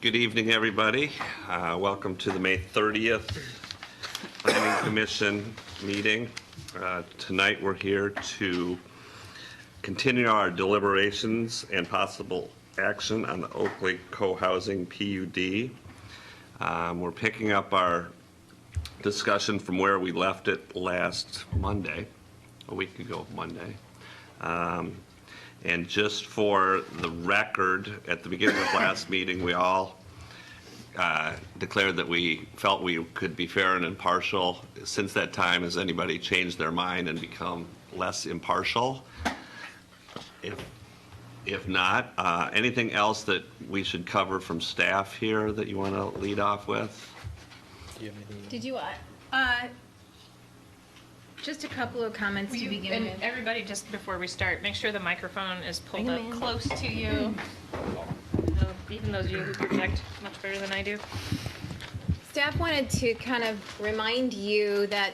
Good evening, everybody. Welcome to the May 30th Planning Commission meeting. Tonight we're here to continue our deliberations and possible action on the Oakley Co-Housing PUD. We're picking up our discussion from where we left it last Monday, a week ago Monday. And just for the record, at the beginning of last meeting, we all declared that we felt we could be fair and impartial. Since that time, has anybody changed their mind and become less impartial? If not, anything else that we should cover from staff here that you want to lead off with? Do you have anything? Did you, just a couple of comments to begin And with. everybody, just before we start, make sure the microphone is pulled Bring up him in. close to you. Even those of you who project much better than I do. Staff wanted to kind of remind you that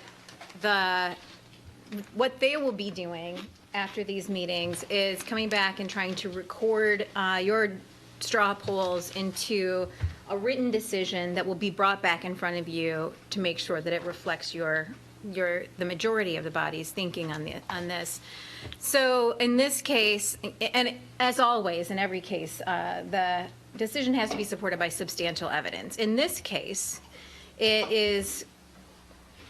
what they will be doing after these meetings is coming back and trying to record your straw polls into a written decision that will be brought back in front of you to make sure that it reflects the majority of the body's thinking on this. So in this case, and as always in every case, the decision has to be supported by substantial evidence. In this case, it is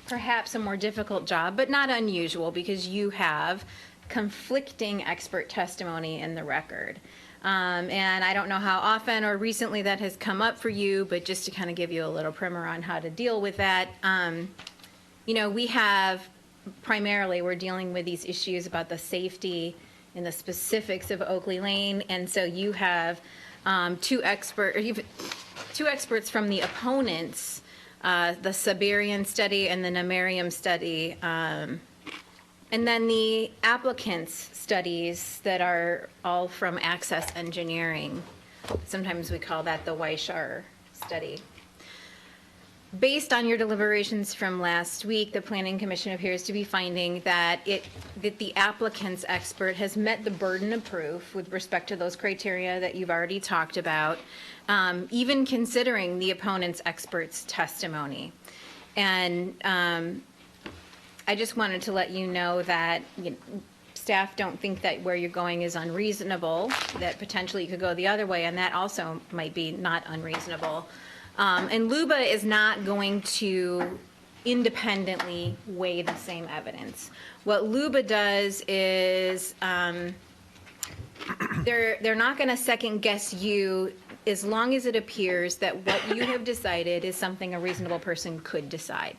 perhaps a more difficult job, but not unusual, because you have conflicting expert testimony in the record. And I don't know how often or recently that has come up for you, but just to kind of give you a little primer on how to deal with that. You know, we're dealing with these issues about the safety and the specifics of Oakley Lane, and so you have two experts from the opponents, the Siberian study and the Nemarium study, and then the applicants' studies that are all from Access Engineering. Sometimes we call that the Weishar study. Based on your deliberations from last week, the Planning Commission appears to be finding that the applicant's expert has met the burden of proof with respect to those criteria that you've already talked about, even considering the opponent's expert's testimony. And I just wanted to let you know that staff don't think that where you're going is unreasonable, that potentially you could go the other way, and that also might be not unreasonable. And LUBA is not going to independently weigh the same evidence. What LUBA does is they're not going to second guess you as long as it appears that what you have decided is something a reasonable person could decide.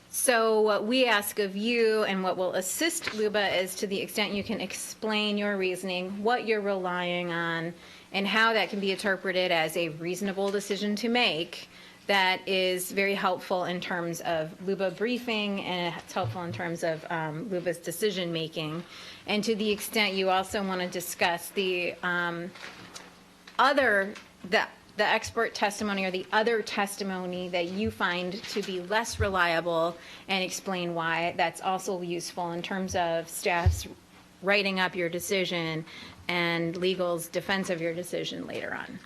So what we ask of you, and what will assist LUBA, is to the extent you can explain your reasoning, what you're relying on, and how that can be interpreted as a reasonable decision to make. That is very helpful in terms of LUBA briefing, and it's helpful in terms of LUBA's decision making. And to the extent you also want to discuss the expert testimony or the other testimony that you find to be less reliable, and explain why, that's also useful in terms of staff's writing up your decision and legal's defense of your decision later on.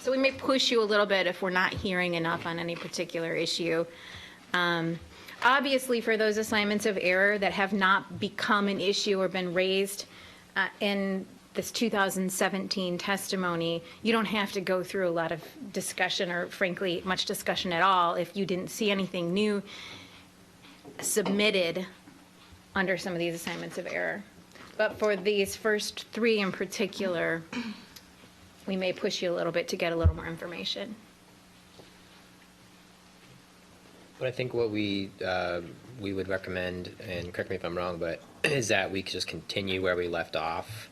So we may push you a little bit if we're not hearing enough on any particular issue. Obviously, for those assignments of error that have not become an issue or been raised in this 2017 testimony, you don't have to go through a lot of discussion, or frankly, much discussion at all, if you didn't see anything new submitted under some of these assignments of error. But for these first three in particular, we may push you a little bit to get a little more information. But I think what we would recommend, and correct me if I'm wrong, but is that we could just continue where we left off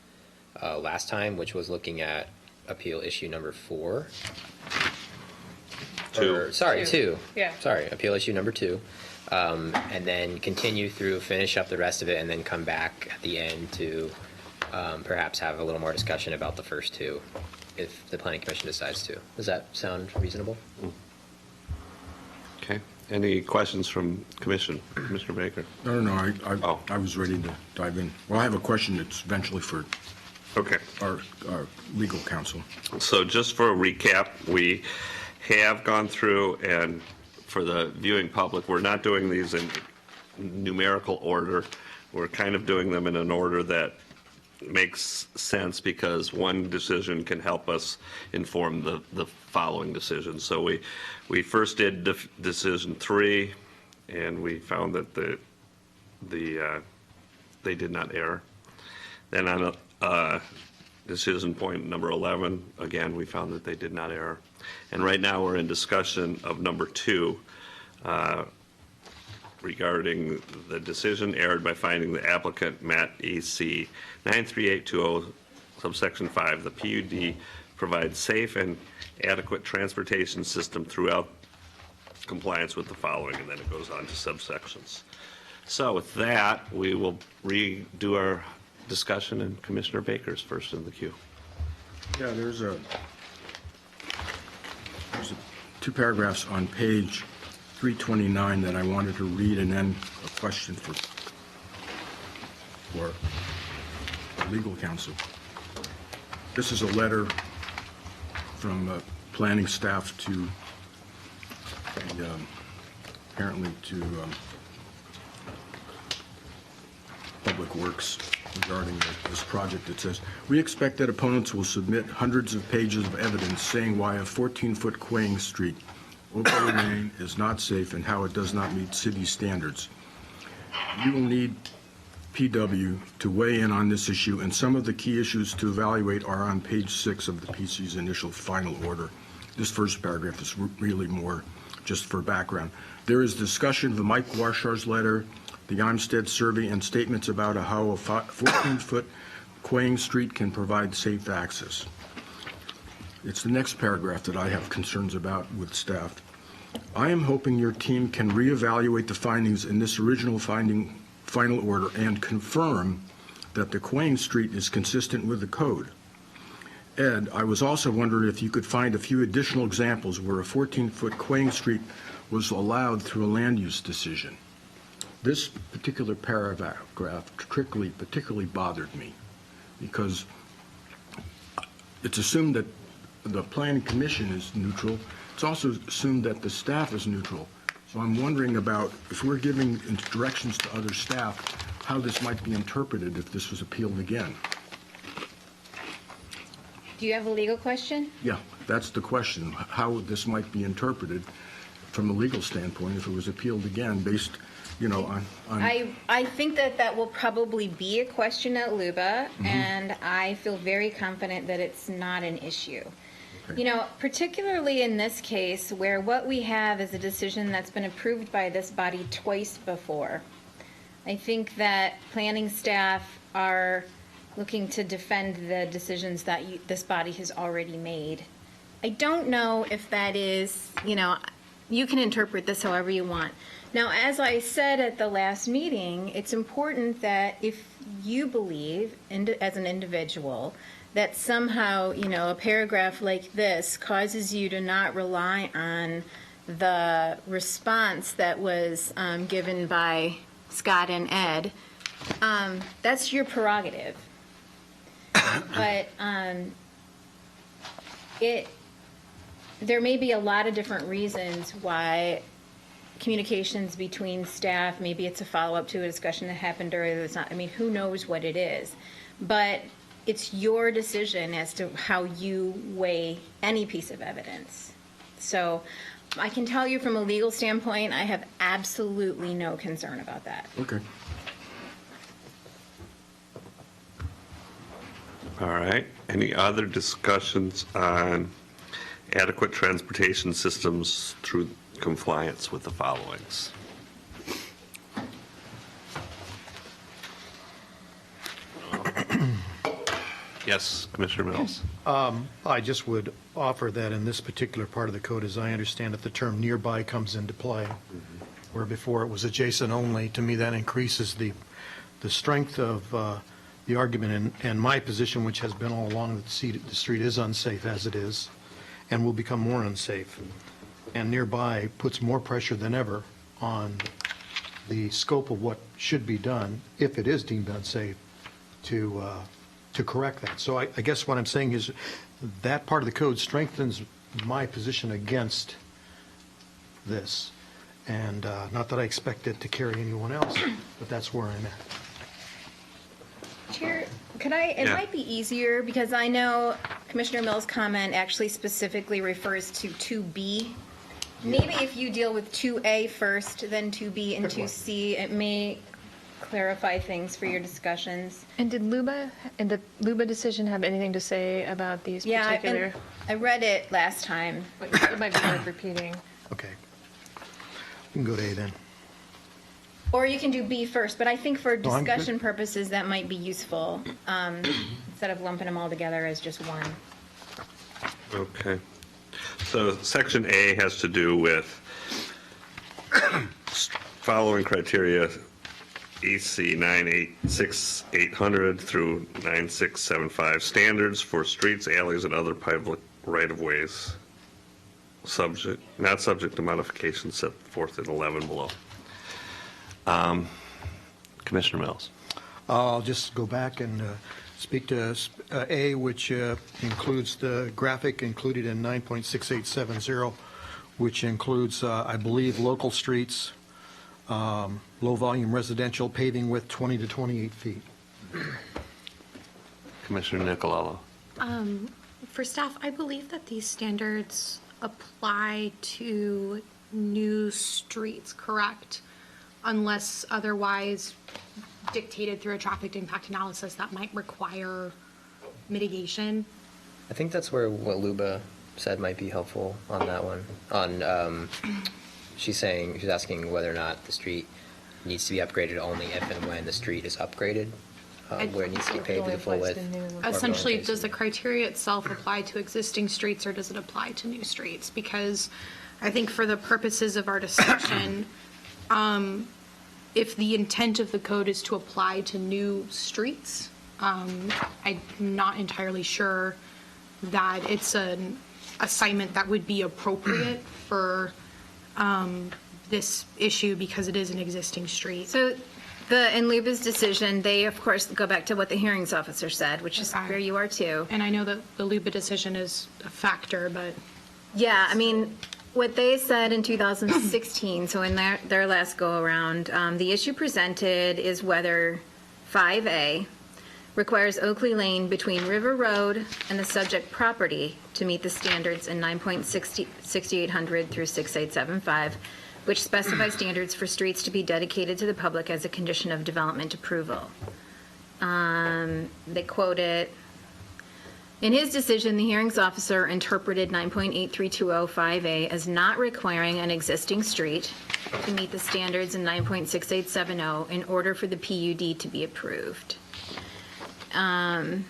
last time, which was looking at appeal issue number 4. Two. Two. Yeah. Sorry, appeal issue number 2. And then continue through, finish up the rest of it, and then come back at the end to perhaps have a little more discussion about the first 2, if the Planning Commission decides to. Does that sound reasonable? Okay. Any questions from Commission? Commissioner Baker? No, I was ready to dive in. Well, I have a question that's eventually for Okay. our legal counsel. So just for a recap, we have gone through, and for the viewing public, we're not doing these in numerical order. We're kind of doing them in an order that makes sense because one decision can help us inform the following decision. So we first did decision 3, and we found that they did not err. Then on decision point number 11, again, we found that they did not err. And right now we're in discussion of number 2 regarding the decision erred by finding the applicant met EC 93820 subsection 5. The PUD provides safe and adequate transportation system throughout compliance with the following, and then it goes on to subsections. So with that, we will redo our discussion, and Commissioner Baker's first in the queue. Yeah, there's 2 paragraphs on page 329 that I wanted to read, and then a question for legal counsel. This is a letter from planning staff to apparently to Public Works regarding this project. It says, "We expect that opponents will submit hundreds of pages of evidence saying why a 14-foot Quang Street overlay lane is not safe and how it does not meet city standards. You will need PW to weigh in on this issue, and some of the key issues to evaluate are on page 6 of the PC's initial final order." This first paragraph is really more just for background. There is discussion of the Mike Warshar's letter, the Armstead survey, and statements about how a 14-foot Quang Street can provide safe access. It's the next paragraph that I have concerns about with staff. "I am hoping your team can reevaluate the findings in this original final order and confirm that the Quang Street is consistent with the code. Ed, I was also wondering if you could find a few additional examples where a 14-foot Quang Street was allowed through a land use decision." This particular paragraph particularly bothered me because it's assumed that the planning commission is neutral. It's also assumed that the staff is neutral. So I'm wondering about if we're giving directions to other staff, how this might be interpreted if this was appealed again. Do you have a legal question? Yeah, that's the question, how this might be interpreted from a legal standpoint if it was appealed again based, on. I think that will probably be a question at LUBA, and I feel very confident that it's not an issue. Okay. Particularly in this case where what we have is a decision that's been approved by this body twice before. I think that planning staff are looking to defend the decisions that this body has already made. I don't know if that is, you can interpret this however you want. Now, as I said at the last meeting, it's important that if you believe, as an individual, that somehow, a paragraph like this causes you to not rely on the response that was given by Scott and Ed, that's your prerogative. But there may be a lot of different reasons why communications between staff, maybe it's a follow-up to a discussion that happened earlier, it's not, who knows what it is. But it's your decision as to how you weigh any piece of evidence. So I can tell you from a legal standpoint, I have absolutely no concern about that. Okay. All right. Any other discussions on adequate transportation systems through compliance with the followings? Yes, Commissioner Mills. I just would offer that in this particular part of the code, as I understand it, the term nearby comes into play, where before it was adjacent only. To me, that increases the strength of the argument and my position, which has been all along that the street is unsafe as it is and will become more unsafe. And nearby puts more pressure than ever on the scope of what should be done, if it is deemed unsafe, to to correct that. So I guess what I'm saying is that part of the code strengthens my position against this. And not that I expect it to carry anyone else, but that's where I'm at. Chair, could I, it Yeah. might be easier, because I know Commissioner Mills' comment actually specifically refers to 2B. Maybe if you deal with 2A first, then 2B and 2C, it may clarify things for your discussions. And did the Luba decision have anything to say about these Yeah, particular? and I read it last time. It might be worth repeating. Okay. We can go to A then. Or you can do B first, but I think for No, I'm good. discussion purposes, that might be useful, instead of lumping them all together as just one. Okay. So section A has to do with following criteria, EC 96800 through 9675, standards for streets, alleys, and other public right-of-ways, not subject to modifications set forth in 11 below. Commissioner Mills. I'll just go back and speak to A, which includes the graphic included in 9.6870, which includes, I believe, local streets, low-volume residential paving width 20 to 28 feet. Commissioner Nicolalo. For staff, I believe that these standards apply to new streets, correct? Unless otherwise dictated through a traffic impact analysis that might require mitigation. I think that's where what Luba said might be helpful on that one. She's asking whether or not the street needs to be upgraded only if and when the street is upgraded, where it needs to be paved to the full width. Essentially, does the criteria itself apply to existing streets or does it apply to new streets? Because I think for the purposes of our discussion, if the intent of the code is to apply to new streets, I'm not entirely sure that it's an assignment that would be appropriate for this issue because it is an existing street. So in Luba's decision, they, of course, go back to what the hearings officer said, which is Okay. where you are too. And I know that the Luba decision is a factor, but Yeah, I mean, what they said in 2016, so in their last go-around, the issue presented is whether 5A requires Oakley Lane between River Road and the subject property to meet the standards in 9.6800 through 6875, which specify standards for streets to be dedicated to the public as a condition of development approval. They quote it, in his decision, the hearings officer interpreted 9.83205A as not requiring an existing street to meet the standards in 9.6870 in order for the PUD to be approved. The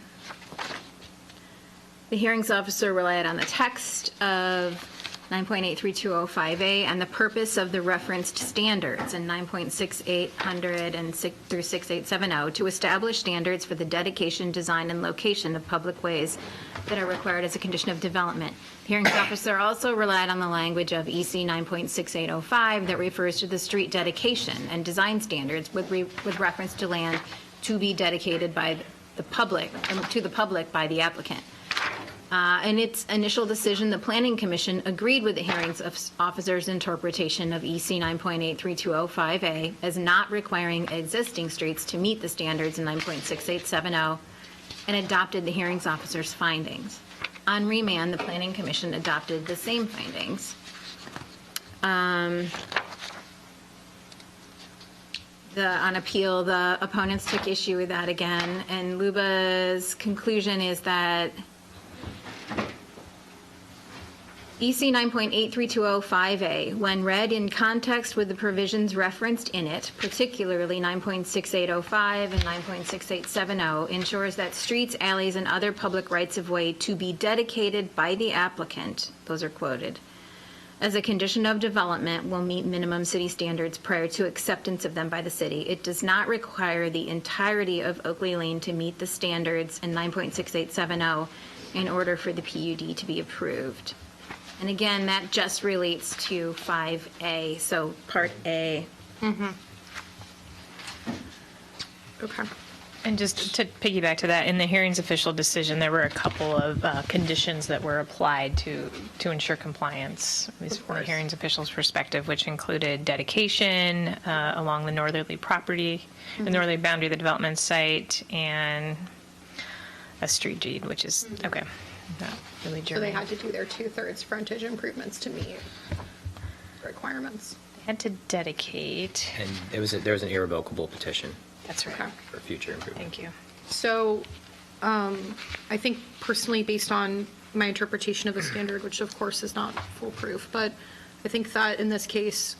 hearings officer relied on the text of 9.83205A and the purpose of the referenced standards in 9.6800 and through 6870 to establish standards for the dedication, design, and location of public ways that are required as a condition of development. The hearings officer also relied on the language of EC 9.6805 that refers to the street dedication and design standards with reference to land to be dedicated by the public, to the public by the applicant. In its initial decision, the Planning Commission agreed with the hearings officer's interpretation of EC 9.83205A as not requiring existing streets to meet the standards in 9.6870 and adopted the hearings officer's findings. On remand, the Planning Commission adopted the same findings. On appeal, the opponents took issue with that again, and Luba's conclusion is that EC 9.83205A, when read in context with the provisions referenced in it, particularly 9.6805 and 9.6870, ensures that streets, alleys, and other public rights-of-way to be dedicated by the applicant, those are quoted, as a condition of development will meet minimum city standards prior to acceptance of them by the city. It does not require the entirety of Oakley Lane to meet the standards in 9.6870 in order for the PUD to be approved. And again, that just relates to 5A, so Part A. okay. And just to piggyback to that, in the hearings official decision, there were a couple of conditions that were applied to ensure compliance, at least from the hearings official's perspective, which included dedication along the northerly property, the northerly boundary of the development site, and a street deed, which is, okay, not really So they germane. had to do their 2/3 frontage improvements to meet requirements. They had to dedicate. And there was an irrevocable petition That's right. Okay. for future improvement. Thank you. So I think personally, based on my interpretation of the standard, which of course is not foolproof, but I think that in this case,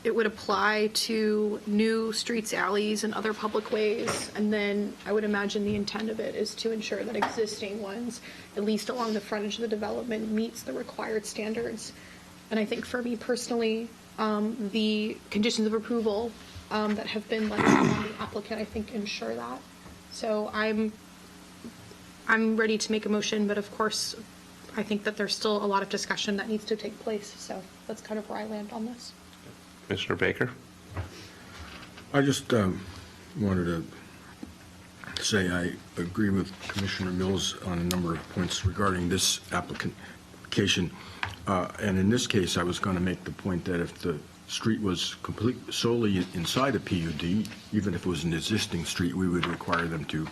it would apply to new streets, alleys, and other public ways. And then I would imagine the intent of it is to ensure that existing ones, at least along the frontage of the development, meets the required standards. And I think for me personally, the conditions of approval that have been let on the applicant, I think, ensure that. So I'm ready to make a motion, but of course, I think that there's still a lot of discussion that needs to take place. So that's kind of where I land on this. Commissioner Baker? I just wanted to say I agree with Commissioner Mills on a number of points regarding this application. And in this case, I was going to make the point that if the street was solely inside a PUD, even if it was an existing street, we would require them to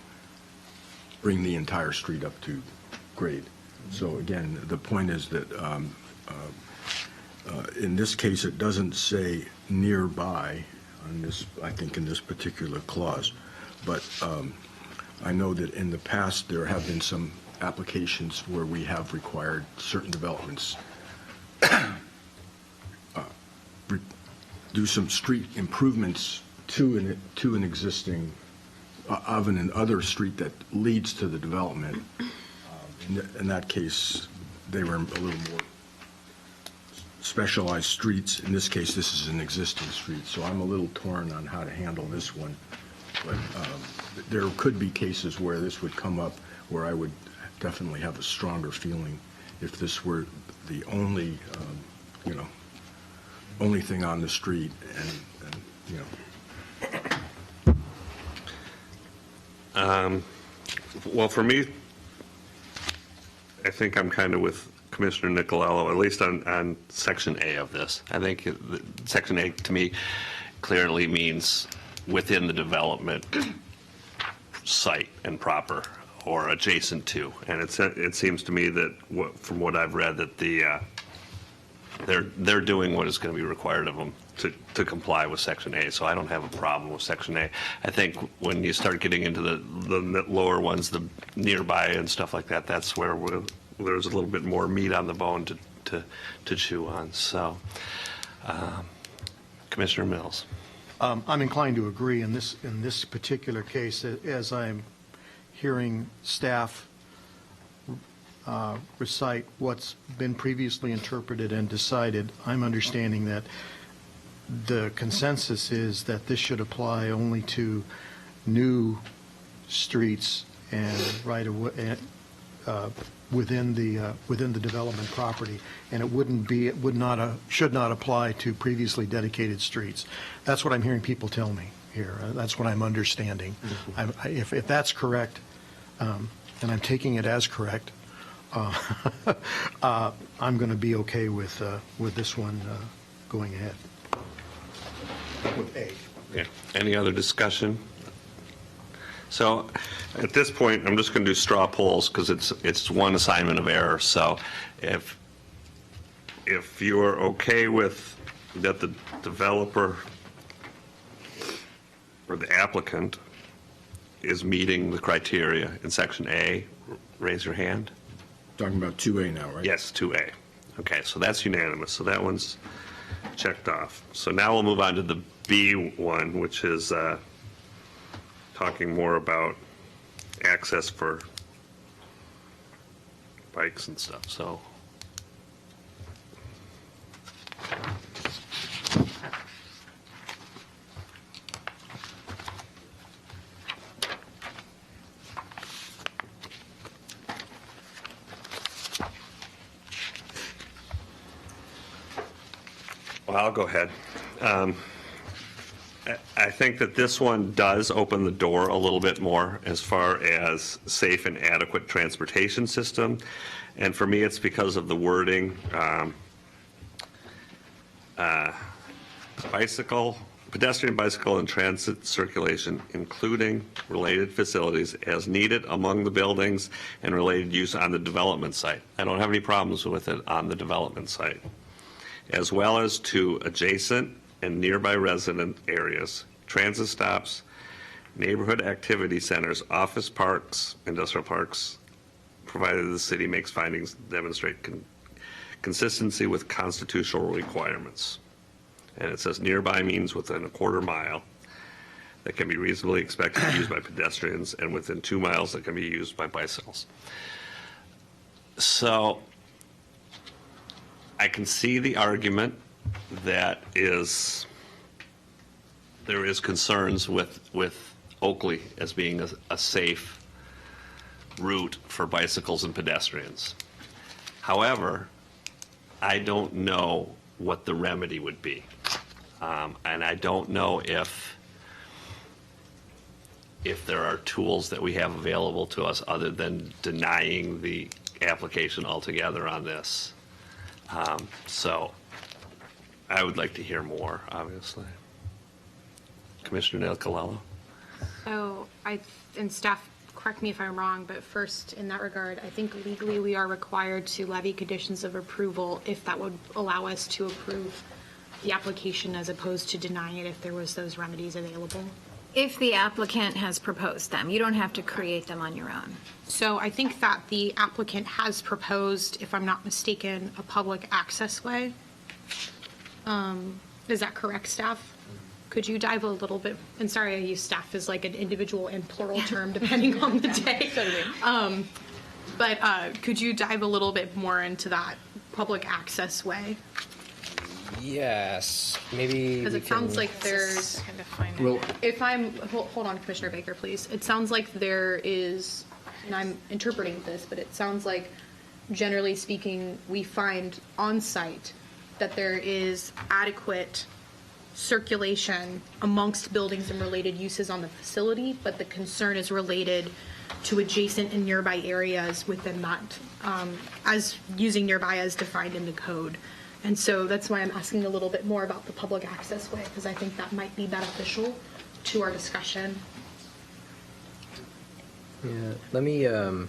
bring the entire street up to grade. So again, the point is that in this case, it doesn't say nearby on this, I think, in this particular clause. But I know that in the past, there have been some applications where we have required certain developments do some street improvements to an existing, of an other street that leads to the development. In that case, they were a little more specialized streets. In this case, this is an existing street, so I'm a little torn on how to handle this one. But there could be cases where this would come up where I would definitely have a stronger feeling if this were the only, only thing on the street Well, for me, I think I'm kind of with Commissioner Nicolello, at least on Section A of this. I think Section A, to me, clearly means within the development site and proper or adjacent to. And it seems to me that, from what I've read, that they're doing what is going to be required of them to comply with Section A. So I don't have a problem with Section A. I think when you start getting into the lower ones, the nearby and stuff like that, that's where there's a little bit more meat on the bone to chew on. So, Commissioner Mills. I'm inclined to agree in this particular case, as I'm hearing staff recite what's been previously interpreted and decided. I'm understanding that the consensus is that this should apply only to new streets and within the development property, and should not apply to previously dedicated streets. That's what I'm hearing people tell me here. That's what I'm understanding. If that's correct, and I'm taking it as correct, I'm going to be okay with this one going ahead. With A. Yeah. Any other discussion? So at this point, I'm just going to do straw polls because it's one assignment of error. So if you're okay with that the developer or the applicant is meeting the criteria in Section A, raise your hand. Talking about 2A now, right? Yes, 2A. Okay, so that's unanimous. So that one's checked off. So now we'll move on to the B one, which is talking more about access for bikes and stuff. So I'll go ahead. I think that this one does open the door a little bit more as far as safe and adequate transportation system. And for me, it's because of the wording, pedestrian, bicycle, and transit circulation, including related facilities as needed among the buildings and related use on the development site. I don't have any problems with it on the development site, as well as to adjacent and nearby resident areas, transit stops, neighborhood activity centers, office parks, industrial parks, provided the city makes findings that demonstrate consistency with constitutional requirements. And it says nearby means within a quarter mile that can be reasonably expected to be used by pedestrians, and within 2 miles that can be used by bicycles. So I can see the argument that there is concerns with Oakley as being a safe route for bicycles and pedestrians. However, I don't know what the remedy would be. And I don't know if there are tools that we have available to us other than denying the application altogether on this. So I would like to hear more, obviously. Commissioner Neil Colello. So and staff, correct me if I'm wrong, but first, in that regard, I think legally we are required to levy conditions of approval if that would allow us to approve the application as opposed to denying it if there was those remedies available. If the applicant has proposed them, you don't have to create them on your own. So I think that the applicant has proposed, if I'm not mistaken, a public access way. Is that correct, staff? Could you dive a little bit, and sorry I use staff as like an individual and plural term depending on the day. But could you dive a little bit more into that public access way? Yes, maybe. Because it sounds like there's, Well, if I'm, hold on, Commissioner Baker, please. It sounds like there is, and I'm interpreting this, but it sounds like, generally speaking, we find on site that there is adequate circulation amongst buildings and related uses on the facility, but the concern is related to adjacent and nearby areas within that, as using nearby as defined in the code. And so that's why I'm asking a little bit more about the public access way, because I think that might be beneficial to our discussion. Yeah, let me, And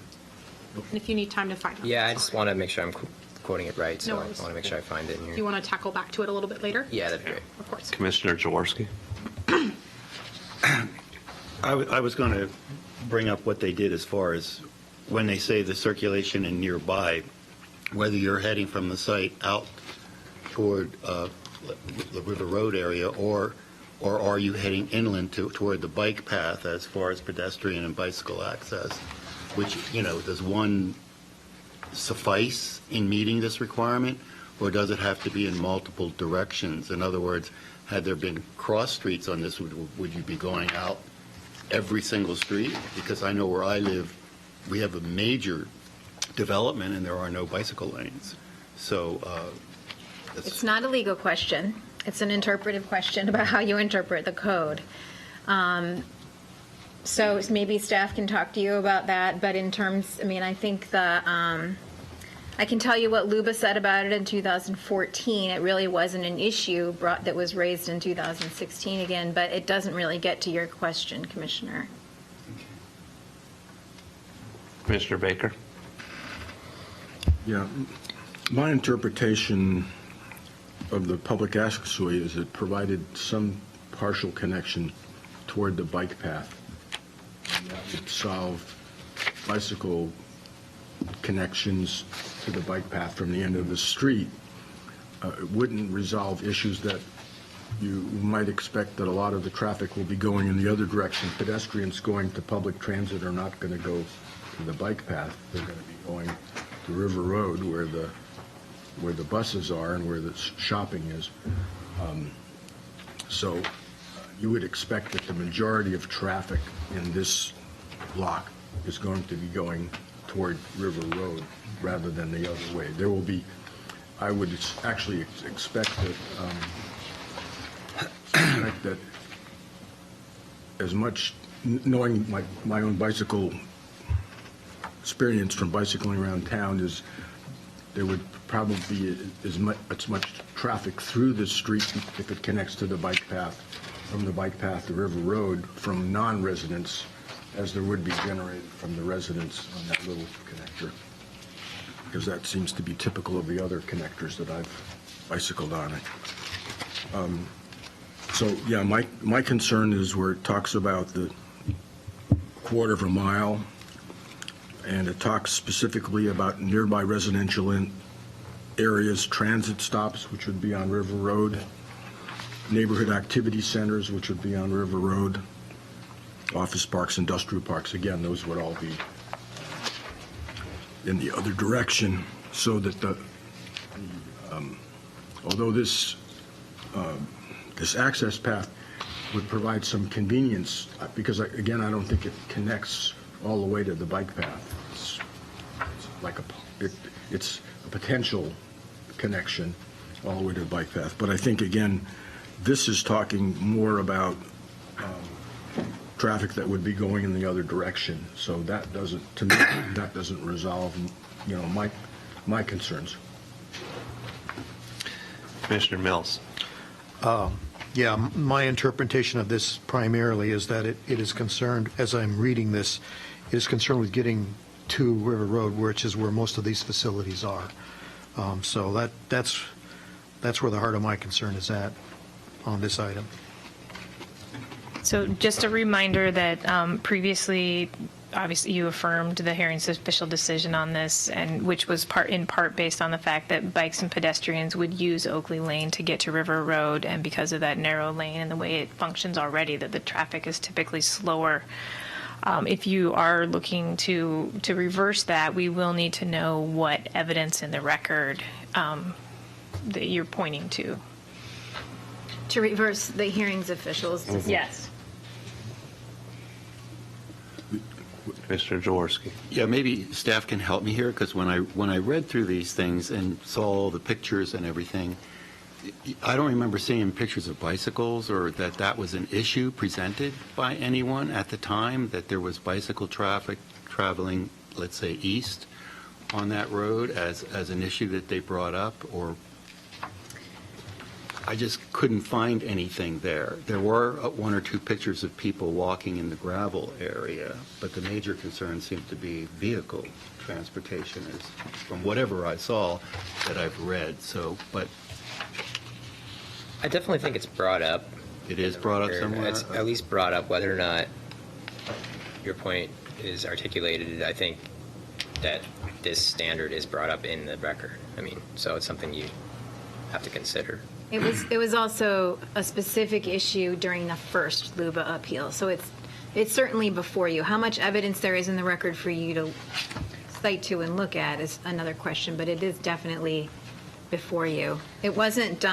if you need time to find it. yeah, I just want to make sure I'm quoting it right, so No I worries. want to make sure I find it in Do you here. want to tackle back to it a little bit later? Yeah, that'd be great. Of course. Commissioner Jaworski. I was going to bring up what they did as far as when they say the circulation in nearby, whether you're heading from the site out toward the River Road area, or are you heading inland toward the bike path as far as pedestrian and bicycle access, which, does one suffice in meeting this requirement, or does it have to be in multiple directions? In other words, had there been cross streets on this, would you be going out every single street? Because I know where I live, we have a major development and there are no bicycle lanes. So It's not a legal question. It's an interpretive question about how you interpret the code. So maybe staff can talk to you about that, but in terms, I think I can tell you what Luba said about it in 2014. It really wasn't an issue that was raised in 2016 again, but it doesn't really get to your question, Commissioner. Commissioner Baker. yeah, my interpretation of the public access way is it provided some partial connection toward the bike path. And that would solve bicycle connections to the bike path from the end of the street. It wouldn't resolve issues that you might expect that a lot of the traffic will be going in the other direction. Pedestrians going to public transit are not going to go to the bike path. They're going to be going to River Road where the buses are and where the shopping is. So you would expect that the majority of traffic in this block is going to be going toward River Road rather than the other way. There will be, I would actually expect that as much, knowing my own bicycle experience from bicycling around town, is there would probably be as much traffic through this street if it connects to the bike path, from the bike path to River Road, from non-residents as there would be generated from the residents on that little connector. Because that seems to be typical of the other connectors that I've bicycled on it. So, yeah, my concern is where it talks about the quarter of a mile, and it talks specifically about nearby residential areas, transit stops, which would be on River Road, neighborhood activity centers, which would be on River Road, office parks, industrial parks. Again, those would all be in the other direction, so that although this access path would provide some convenience, because again, I don't think it connects all the way to the bike path. It's a potential connection all the way to the bike path. But I think, again, this is talking more about traffic that would be going in the other direction. So that doesn't, to me, that doesn't resolve, my concerns. Commissioner Mills. Yeah, my interpretation of this primarily is that it is concerned, as I'm reading this, it is concerned with getting to River Road, which is where most of these facilities are. So that's where the heart of my concern is at on this item. So just a reminder that previously, obviously, you affirmed the hearing's official decision on this, and which was in part based on the fact that bikes and pedestrians would use Oakley Lane to get to River Road, and because of that narrow lane and the way it functions already, that the traffic is typically slower. If you are looking to reverse that, we will need to know what evidence in the record that you're pointing to. To reverse the hearings officials. Yes. Mr. Jaworski. Yeah, maybe staff can help me here, because when I read through these things and saw all the pictures and everything, I don't remember seeing pictures of bicycles, or that was an issue presented by anyone at the time, that there was bicycle traffic traveling, let's say, east on that road as an issue that they brought up, or I just couldn't find anything there. There were one or two pictures of people walking in the gravel area, but the major concern seemed to be vehicle transportation, is from whatever I saw that I've read. So, but I definitely think it's brought up. it is brought up somewhere. It's at least brought up. Whether or not your point is articulated, I think that this standard is brought up in the record. I mean, so it's something you have to consider. It was also a specific issue during the first LUBA appeal, so it's certainly before you. How much evidence there is in the record for you to cite to and look at is another question, but it is definitely before you. It wasn't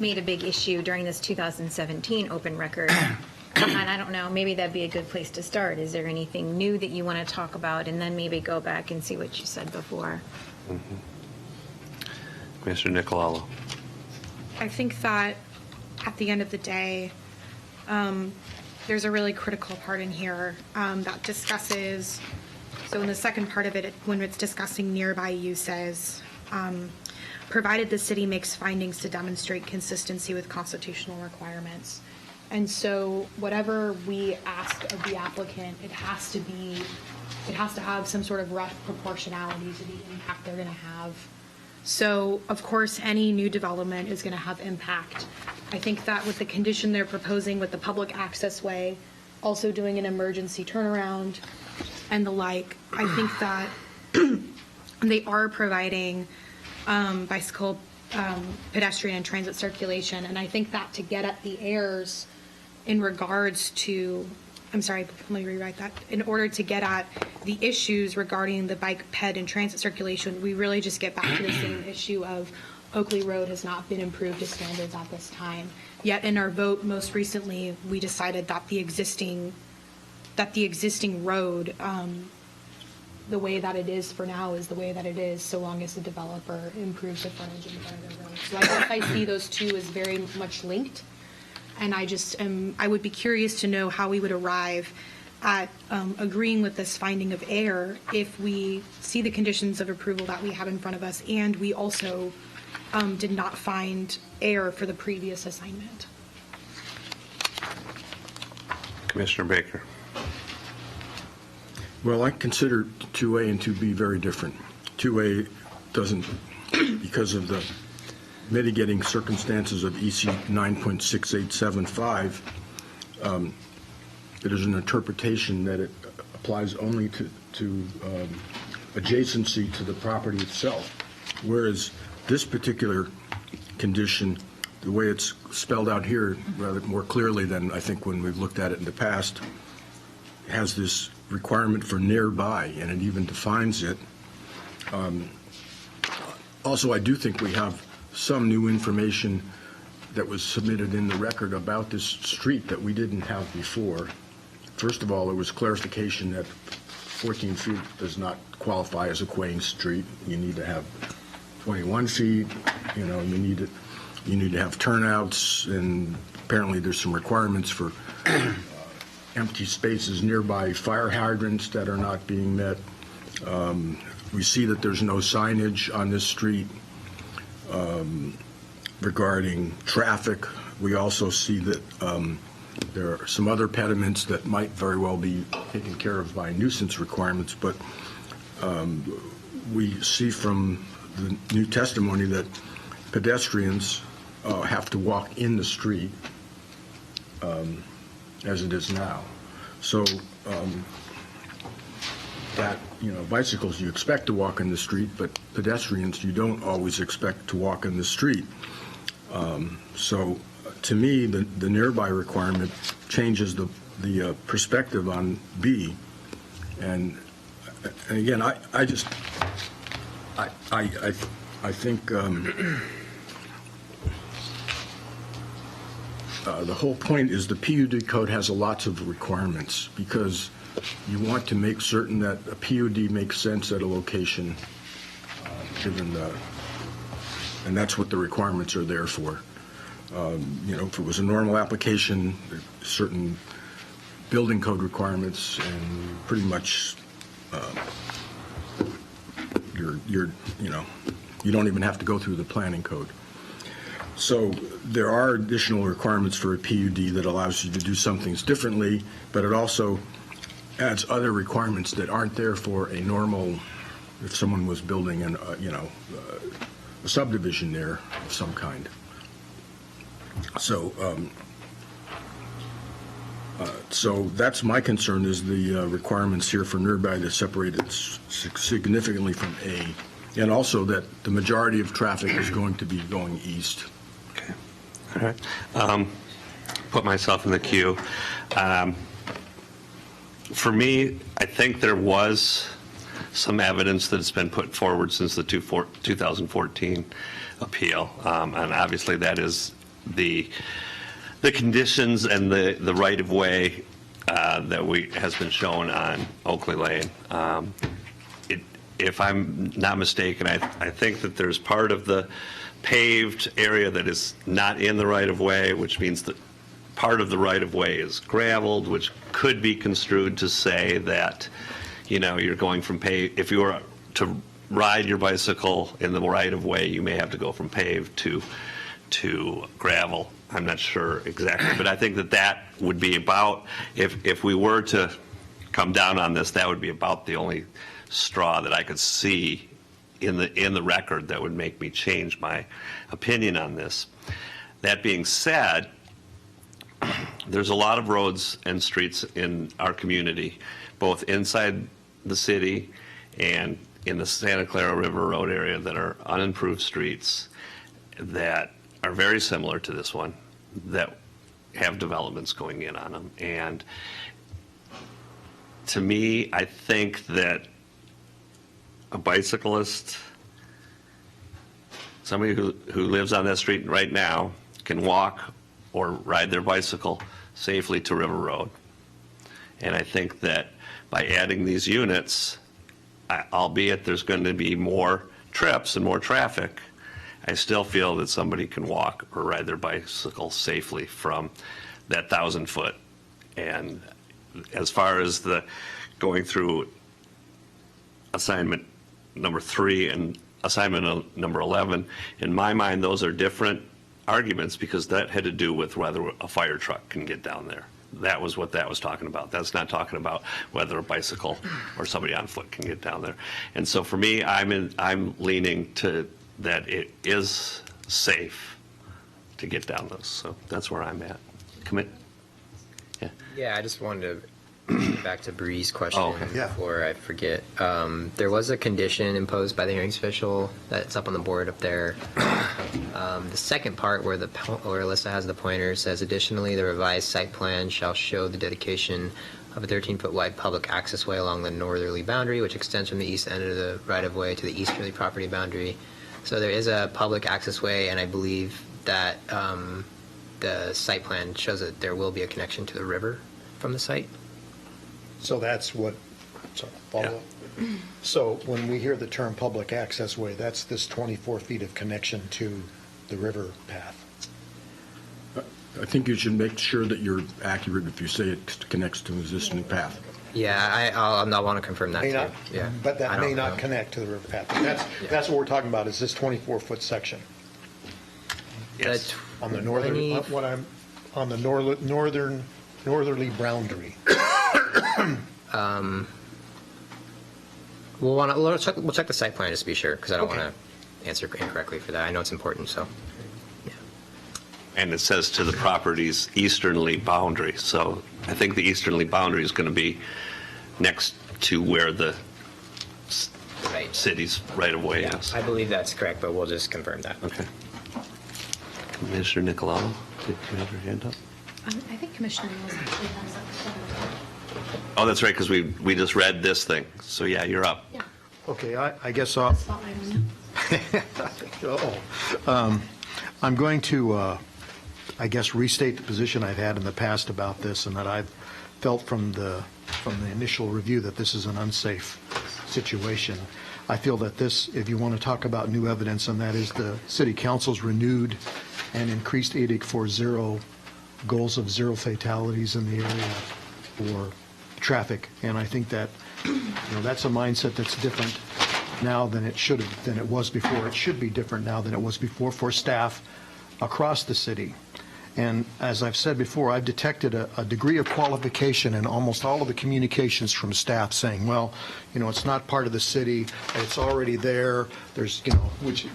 made a big issue during this 2017 open record. And I don't know, maybe that'd be a good place to start. Is there anything new that you want to talk about, and then maybe go back and see what you said before? Commissioner Nicolalo. I think that at the end of the day, there's a really critical part in here that discusses, so in the second part of it, when it's discussing nearby uses, provided the city makes findings to demonstrate consistency with constitutional requirements. And so whatever we ask of the applicant, it has to have some sort of rough proportionality to the impact they're going to have. So, of course, any new development is going to have impact. I think that with the condition they're proposing with the public access way, also doing an emergency turnaround and the like, I think that they are providing bicycle, pedestrian, and transit circulation. And I think that to get at the errors in regards to, I'm sorry, let me rewrite that. In order to get at the issues regarding the bike, ped, and transit circulation, we really just get back to the same issue of Oakley Road has not been improved to standards at this time. Yet in our vote most recently, we decided that the existing road, the way that it is for now is the way that it is, so long as the developer improves the frontage and front of the road. So I guess I see those two as very much linked. And I would be curious to know how we would arrive at agreeing with this finding of error if we see the conditions of approval that we have in front of us and we also did not find error for the previous assignment. Commissioner Baker. Well, I consider 2A and 2B very different. 2A doesn't, because of the mitigating circumstances of EC 9.6875, it is an interpretation that it applies only to adjacency to the property itself, whereas this particular condition, the way it's spelled out here rather more clearly than I think when we've looked at it in the past, has this requirement for nearby, and it even defines it. Also, I do think we have some new information that was submitted in the record about this street that we didn't have before. First of all, there was clarification that 14 feet does not qualify as a Quaying street. You need to have 21 feet, you know, you need to have turnouts, and apparently there's some requirements for empty spaces nearby fire hydrants that are not being met. We see that there's no signage on this street regarding traffic. We also see that there are some other impediments that might very well be taken care of by nuisance requirements, but we see from the new testimony that pedestrians have to walk in the street as it is now. So that, you know, bicycles you expect to walk in the street, but pedestrians you don't always expect to walk in the street. So to me, the nearby requirement changes the perspective on B. And again, I think the whole point is the PUD code has lots of requirements because you want to make certain that a PUD makes sense at a location, given and that's what the requirements are there for. You know, if it was a normal application, certain building code requirements, and pretty much you know, you don't even have to go through the planning code. So there are additional requirements for a PUD that allows you to do some things differently, but it also adds other requirements that aren't there for a normal, if someone was building an, you know, a subdivision there of some kind. So, so that's my concern, is the requirements here for nearby to separate it significantly from A, and also that the majority of traffic is going to be going east. Okay. All right. Put myself in the queue. For me, I think there was some evidence that has been put forward since the 2014 appeal, and obviously that is the conditions and the right-of-way that has been shown on Oakley Lane. If I'm not mistaken, I think that there's part of the paved area that is not in the right-of-way, which means that part of the right-of-way is gravelled, which could be construed to say that, you know, you're going from paved. If you were to ride your bicycle in the right-of-way, you may have to go from paved to gravel. I'm not sure exactly, but I think that would be about, if we were to come down on this, that would be about the only straw that I could see in the record that would make me change my opinion on this. That being said, there's a lot of roads and streets in our community, both inside the city and in the Santa Clara River Road area, that are unimproved streets that are very similar to this one, that have developments going in on them. And to me, I think that a bicyclist, somebody who lives on that street right now, can walk or ride their bicycle safely to River Road. And I think that by adding these units, albeit there's going to be more trips and more traffic, I still feel that somebody can walk or ride their bicycle safely from that 1,000-foot. And as far as the going through assignment number 3 and assignment number 11, in my mind, those are different arguments because that had to do with whether a fire truck can get down there. That was what that was talking about. That's not talking about whether a bicycle or somebody on foot can get down there. And so for me, I'm leaning to that it is safe to get down those. So that's where I'm at. Commit. Yeah. Yeah, I just wanted to back to Bree's question Oh, okay. Yeah. before I forget. There was a condition imposed by the hearings official that's up on the board up there. The second part where Alyssa has the pointer says, additionally, the revised site plan shall show the dedication of a 13-foot wide public access way along the northerly boundary, which extends from the east end of the right-of-way to the easterly property boundary. So there is a public access way, and I believe that the site plan shows that there will be a connection to the river from the site. So that's what, sorry, follow up. So when we hear the term public access way, that's this 24 feet of connection to the river path. I think you should make sure that you're accurate if you say it connects to an existing path. Yeah, I'll want to confirm that May too. not, Yeah, but that I may don't not know. connect to the river path. That's what we're talking about, is this 24-foot section Yes. on the northern, on the northerly boundary. We'll check the site plan just to be sure, because I don't Okay. want to answer incorrectly for that. I know it's important, so. And it says to the property's easternly boundary. So I think the easternly boundary is going to be next to where the Right. city's right-of-way Yeah, is. I believe that's correct, but we'll just confirm that. Okay. Commissioner Nicolau, did you have your hand up? I think Commissioner Mills actually has that. Oh, that's right, because we just read this thing. So yeah, you're up. Yeah. Okay, I guess I'll, Spotlight on you. I'm going to, I guess, restate the position I've had in the past about this, and that I've felt from the initial review that this is an unsafe situation. I feel that this, if you want to talk about new evidence, and that is the city council's renewed and increased edict for goals of 0 fatalities in the area for traffic. And I think that, that's a mindset that's different now than it was before. It should be different now than it was before for staff across the city. And as I've said before, I've detected a degree of qualification in almost all of the communications from staff saying, well, it's not part of the city, it's already there, there's, which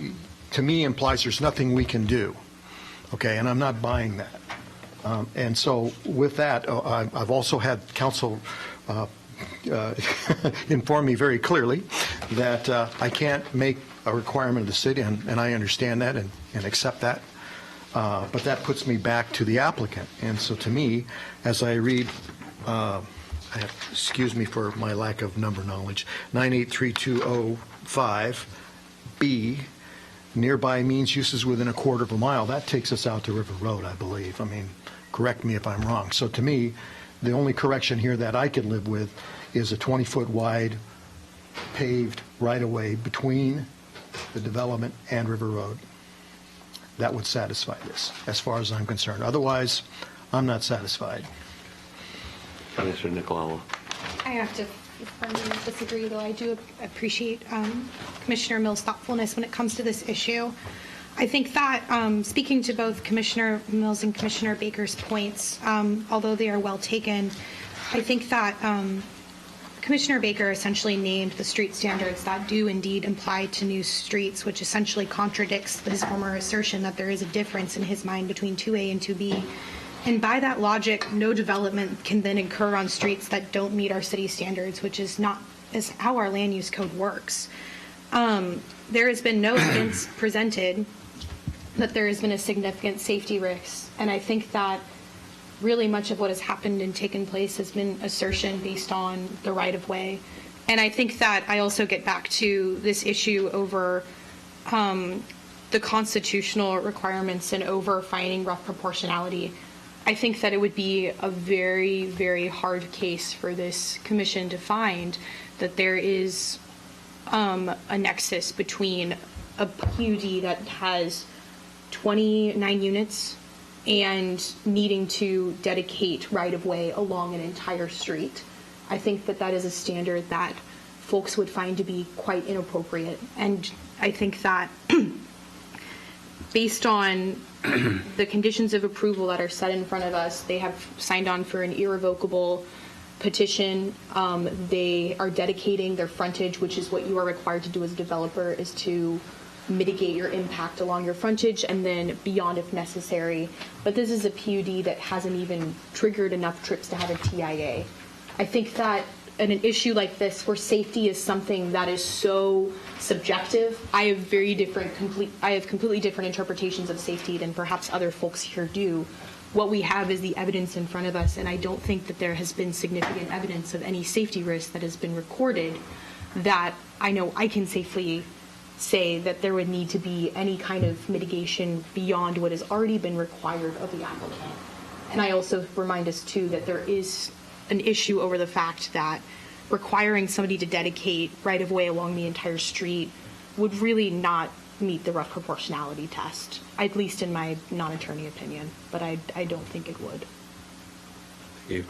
to me implies there's nothing we can do. Okay, and I'm not buying that. And so with that, I've also had council inform me very clearly that I can't make a requirement of the city, and I understand that and accept that. But that puts me back to the applicant. And so to me, as I read, excuse me for my lack of number knowledge, 983205B, nearby means uses within a quarter of a mile, that takes us out to River Road, I believe. I mean, correct me if I'm wrong. So to me, the only correction here that I could live with is a 20-foot wide paved right-of-way between the development and River Road. That would satisfy this, as far as I'm concerned. Otherwise, I'm not satisfied. Commissioner Nicolau. I have to firmly disagree, though I do appreciate Commissioner Mills' thoughtfulness when it comes to this issue. I think that, speaking to both Commissioner Mills and Commissioner Baker's points, although they are well taken, I think that Commissioner Baker essentially named the street standards that do indeed apply to new streets, which essentially contradicts his former assertion that there is a difference in his mind between 2A and 2B. And by that logic, no development can then occur on streets that don't meet our city standards, which is how our land use code works. There has been no evidence presented that there has been a significant safety risk, and I think that really much of what has happened and taken place has been assertion based on the right-of-way. And I think that I also get back to this issue over the constitutional requirements and over finding rough proportionality. I think that it would be a very, very hard case for this commission to find that there is a nexus between a PUD that has 29 units and needing to dedicate right-of-way along an entire street. I think that that is a standard that folks would find to be quite inappropriate. And I think that based on the conditions of approval that are set in front of us, they have signed on for an irrevocable petition. They are dedicating their frontage, which is what you are required to do as a developer, is to mitigate your impact along your frontage and then beyond if necessary. But this is a PUD that hasn't even triggered enough trips to have a TIA. I think that in an issue like this, where safety is something that is so subjective, I have completely different interpretations of safety than perhaps other folks here do. What we have is the evidence in front of us, and I don't think that there has been significant evidence of any safety risk that has been recorded that I know I can safely say that there would need to be any kind of mitigation beyond what has already been required of the applicant. And I also remind us, too, that there is an issue over the fact that requiring somebody to dedicate right-of-way along the entire street would really not meet the rough proportionality test, at least in my non-attorney opinion, but I don't think it would.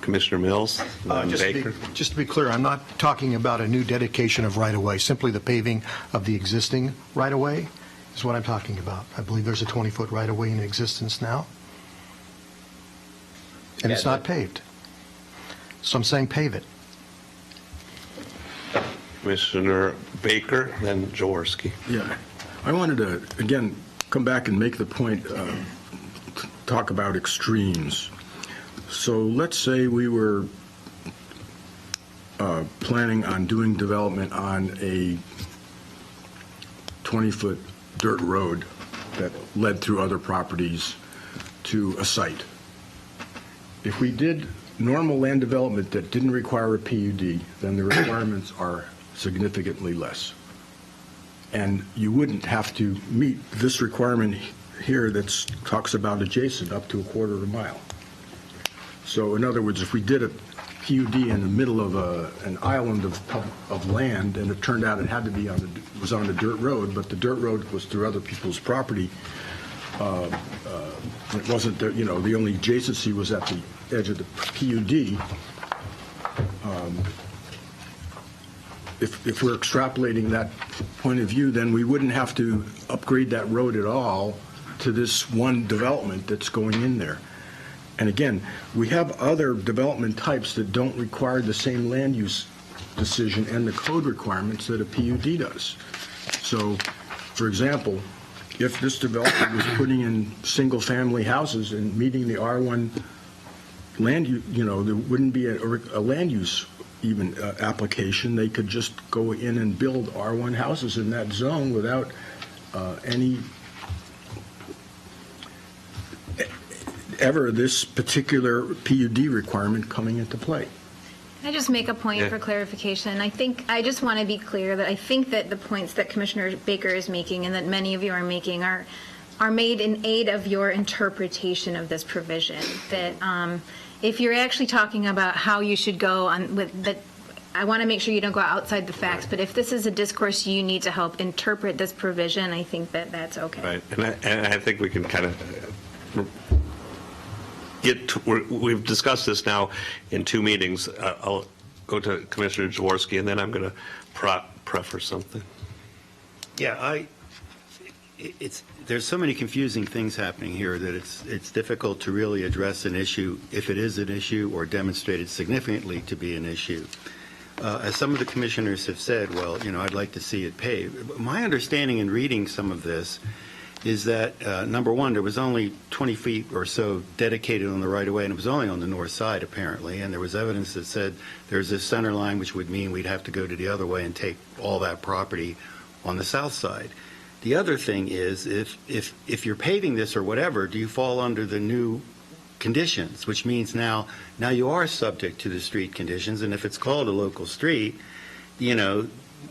Commissioner Mills? Baker? Just to be clear, I'm not talking about a new dedication of right-of-way, simply the paving of the existing right-of-way is what I'm talking about. I believe there's a 20-foot right-of-way in existence now, and it's not paved. So I'm saying pave it. Commissioner Baker, then Jaworski. Yeah, I wanted to, again, come back and make the point, talk about extremes. So let's say we were planning on doing development on a 20-foot dirt road that led through other properties to a site. If we did normal land development that didn't require a PUD, then the requirements are significantly less. And you wouldn't have to meet this requirement here that talks about adjacent up to a quarter of a mile. So in other words, if we did a PUD in the middle of an island of land, and it turned out it had to be was on a dirt road, but the dirt road was through other people's property, it wasn't the only adjacency was at the edge of the PUD. If we're extrapolating that point of view, then we wouldn't have to upgrade that road at all to this one development that's going in there. And again, we have other development types that don't require the same land use decision and the code requirements that a PUD does. So, for example, if this developer was putting in single-family houses and meeting the R1 land use, there wouldn't be a land use even application. They could just go in and build R1 houses in that zone without ever this particular PUD requirement coming into play. Can I just make a point for clarification? I just want to be clear that I think that the points that Commissioner Baker is making and that many of you are making are made in aid of your interpretation of this provision. That if you're actually talking about how you should go on with that, I want to make sure you don't go outside the facts, but if this is a discourse you need to help interpret this provision, I think that that's okay. Right, and I think we can kind of we've discussed this now in two meetings. I'll go to Commissioner Jaworski, and then I'm going to prefer something. Yeah, there's so many confusing things happening here that it's difficult to really address an issue if it is an issue or demonstrated significantly to be an issue. As some of the commissioners have said, well, I'd like to see it paved. My understanding in reading some of this is that, number one, there was only 20 feet or so dedicated on the right-of-way, and it was only on the north side, apparently, and there was evidence that said there's this center line, which would mean we'd have to go to the other way and take all that property on the south side. The other thing is, if you're paving this or whatever, do you fall under the new conditions, which means now you are subject to the street conditions, and if it's called a local street,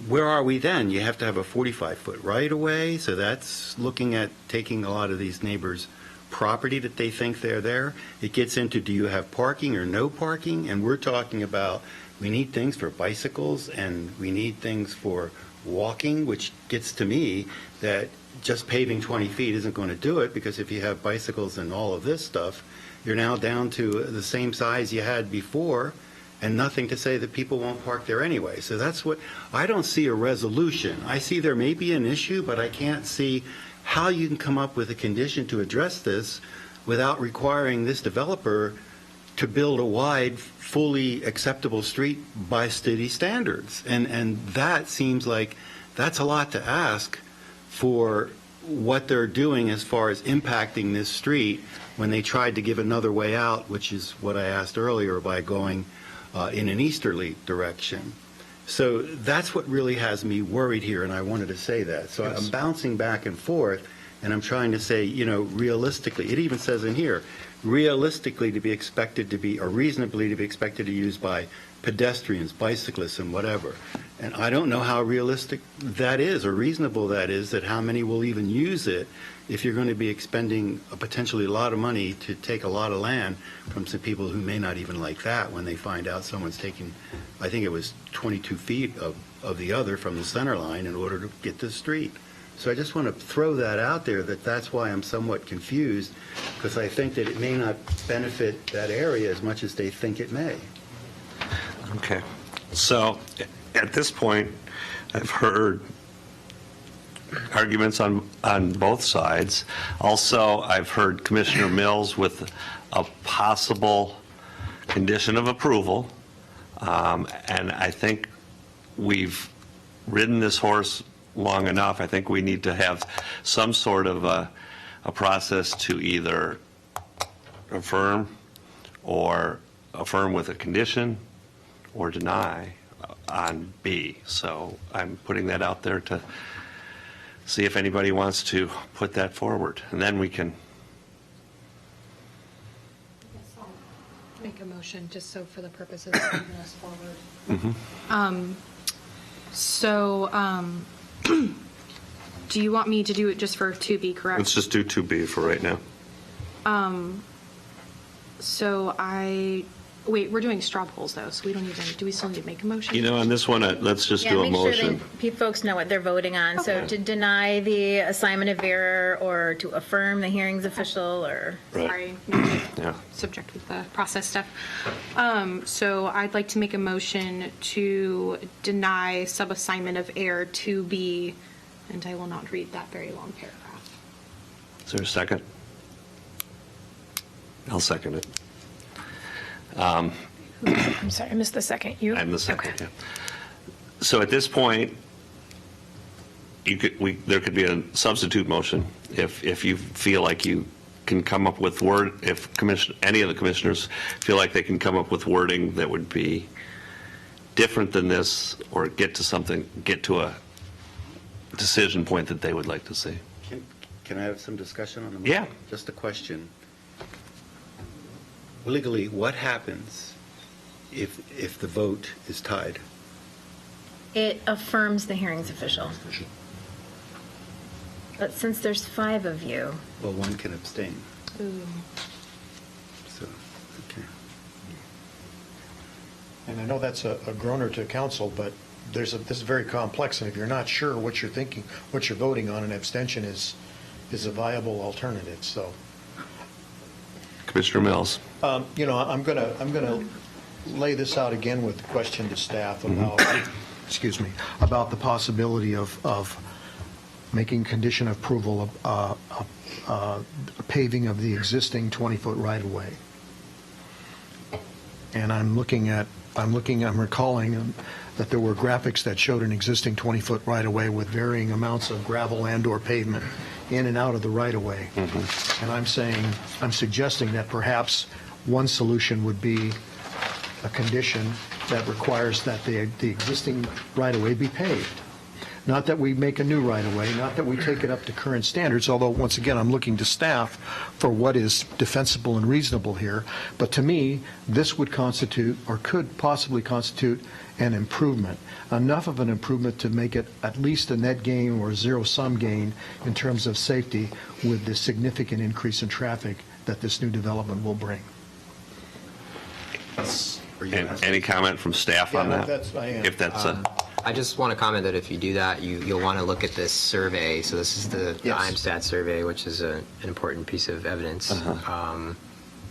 where are we then? You have to have a 45-foot right-of-way, so that's looking at taking a lot of these neighbors' property that they think they're there. It gets into, do you have parking or no parking? And we're talking about, we need things for bicycles, and we need things for walking, which gets to me that just paving 20 feet isn't going to do it, because if you have bicycles and all of this stuff, you're now down to the same size you had before, and nothing to say that people won't park there anyway. So that's what, I don't see a resolution. I see there may be an issue, but I can't see how you can come up with a condition to address this without requiring this developer to build a wide, fully acceptable street by city standards. And that seems like that's a lot to ask for what they're doing as far as impacting this street when they tried to give another way out, which is what I asked earlier, by going in an easterly direction. So that's what really has me worried here, and I wanted to say that. So I'm bouncing back and forth, and I'm trying to say, realistically, it even says in here, realistically to be expected to be, or reasonably to be expected to use by pedestrians, bicyclists, and whatever. And I don't know how realistic that is, or reasonable that is, that how many will even use it if you're going to be expending potentially a lot of money to take a lot of land from some people who may not even like that when they find out someone's taking, I think it was 22 feet of the other from the center line in order to get to the street. So I just want to throw that out there, that's why I'm somewhat confused, because I think that it may not benefit that area as much as they think it may. Okay. So at this point, I've heard arguments on both sides. Also, I've heard Commissioner Mills with a possible condition of approval. And I think we've ridden this horse long enough. I think we need to have some sort of a process to either affirm with a condition or deny on B. So I'm putting that out there to see if anybody wants to put that forward, and then we can. Make a motion, just so for the purposes of moving us forward. Do you want me to do it just for 2B, correct? Let's just do 2B for right now. Wait, we're doing straw polls though, so do we still need to make a motion? On this one, let's just do a motion. Make sure folks know what they're voting on. So to deny the assignment of error, or to affirm the hearings official, or. Sorry, Yeah. subject with the process stuff. So I'd like to make a motion to deny subassignment of error 2B, and I will not read that very long paragraph. Is there a second? I'll second it. I'm sorry, I missed the second. You? I'm the second, Okay. yeah. So at this point, there could be a substitute motion if you feel like you can come up with if any of the commissioners feel like they can come up with wording that would be different than this, or get to a decision point that they would like to see. Can I have some discussion on the motion? Yeah. Just a question. Legally, what happens if the vote is tied? It affirms the hearings official. But since there's 5 of you. Well, one can abstain. So, okay. And I know that's a groaner to council, but this is very complex, and if you're not sure what you're thinking, what you're voting on, an abstention is a viable alternative, so. Commissioner Mills. I'm going to lay this out again with the question to staff about, about the possibility of making condition of approval of paving of the existing 20-foot right-of-way. And I'm recalling that there were graphics that showed an existing 20-foot right-of-way with varying amounts of gravel and/or pavement in and out of the right-of-way. And I'm suggesting that perhaps one solution would be a condition that requires that the existing right-of-way be paved. Not that we make a new right-of-way, not that we take it up to current standards, although, once again, I'm looking to staff for what is defensible and reasonable here. But to me, this would constitute, or could possibly constitute, an improvement. Enough of an improvement to make it at least a net gain or zero-sum gain in terms of safety, with the significant increase in traffic that this new development will bring. Any comment from staff on that? I am. If that's I just want to comment that if you do that, you'll want to look at this survey. So this is the Yes. IMSTAT survey, which is an important piece of evidence.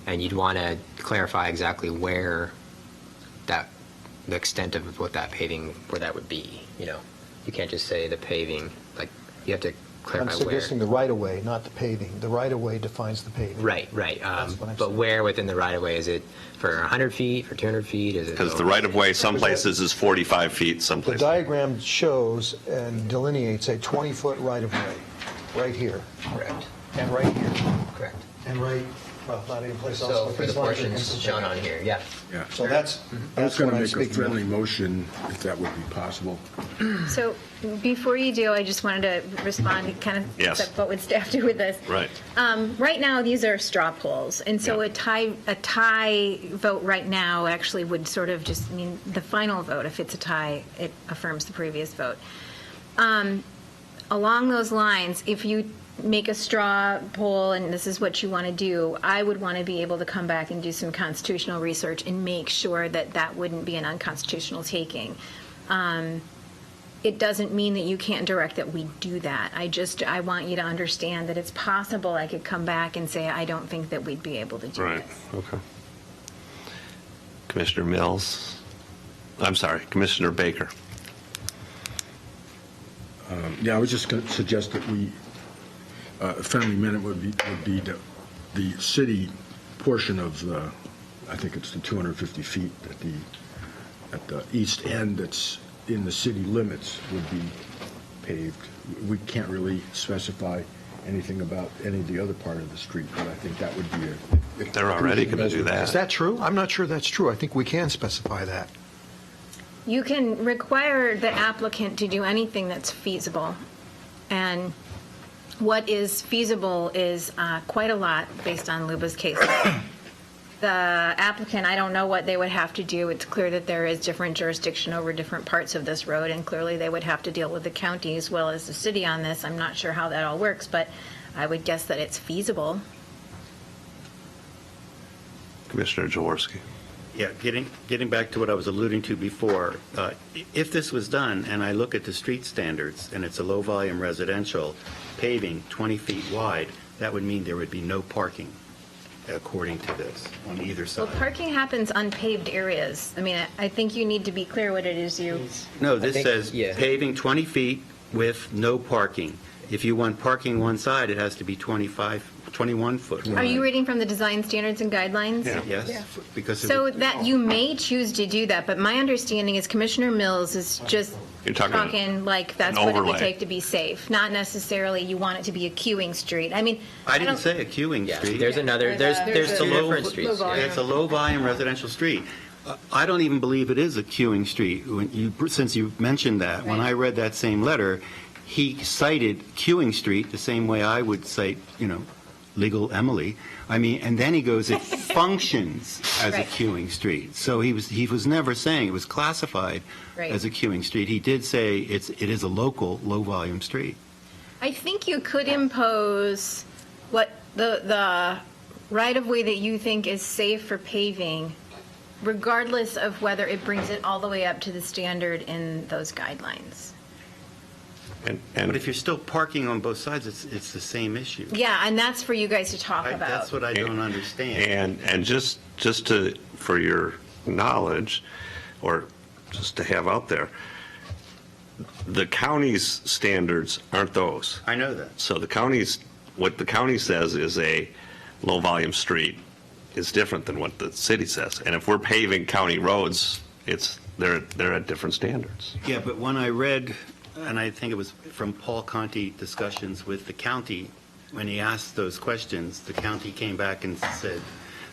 And you'd want to clarify exactly where the extent of what that paving, where that would be. You can't just say the paving, like, you have to I'm clarify where. suggesting the right-of-way, not the paving. The right-of-way defines the paving. Right. That's what I'm But saying. where within the right-of-way? Is it for 100 feet, for 200 feet? Is it? Because the right-of-way some places is 45 feet, some The places. diagram shows and delineates a 20-foot right-of-way, right here, Correct. and right here, Correct. and right, well, not any place else. So but for the these lines are portions consistent. shown on here, yeah. Yeah. So that's I was going what to I'm make a speaking friendly of. motion, if that would be possible. So before you do, I just wanted to respond, kind of Yes. what would staff do with this? Right. Right now, these are straw polls, and so Yeah. a tie vote right now actually would sort of just mean the final vote. If it's a tie, it affirms the previous vote. Along those lines, if you make a straw poll and this is what you want to do, I would want to be able to come back and do some constitutional research and make sure that that wouldn't be an unconstitutional taking. It doesn't mean that you can't direct that we do that. I want you to understand that it's possible I could come back and say, I don't think that we'd be able to do Right, this. okay. Commissioner Mills, I'm sorry, Commissioner Baker. Yeah, I was just going to suggest that a friendly amendment would be the city portion of the, I think it's the 250 feet at the east end that's in the city limits would be paved. We can't really specify anything about any of the other part of the street, but I think that would be They're already going to do Is that. that true? I'm not sure that's true. I think we can specify that. You can require the applicant to do anything that's feasible. And what is feasible is quite a lot based on Luba's case. The applicant, I don't know what they would have to do. It's clear that there is different jurisdiction over different parts of this road, and clearly they would have to deal with the county as well as the city on this. I'm not sure how that all works, but I would guess that it's feasible. Commissioner Jaworski. Yeah, getting back to what I was alluding to before, if this was done, and I look at the street standards, and it's a low-volume residential, paving 20 feet wide, that would mean there would be no parking, according to this, on either Well, side. parking happens on paved areas. I mean, I think you need to be clear what it is you. No, this think- says yeah. paving 20 feet with no parking. If you want parking one side, it has to be 21 foot. Are you reading from the design standards and guidelines? Yeah. Yes, because of So the- that you may choose to do that, but my understanding is Commissioner Mills is just You're talking like that's an what it would overlay. take to be safe, not necessarily you want it to be a queuing street. I mean, I didn't don't- say a queuing Yes, street. there's another, there's There's two a different low streets. volume. It's a low-volume residential street. I don't even believe it is a queuing street. Since you mentioned that, when I read that same letter, he cited queuing street the same way I would cite, legal Emily. I mean, and then he goes, it functions as a Right. queuing street. So he was never saying it was classified Right. as a queuing street. He did say it is a local, low-volume street. I think you could impose what the right-of-way that you think is safe for paving, regardless of whether it brings it all the way up to the standard in those guidelines. And But if you're still parking on both sides, it's the same issue. Yeah, and that's for you guys to talk about. That's what I don't understand. And just for your knowledge, or just to have out there, the county's standards aren't those. I know that. So what the county says is a low-volume street is different than what the city says. And if we're paving county roads, they're at different standards. Yeah, but when I read, and I think it was from Paul Conti discussions with the county, when he asked those questions, the county came back and said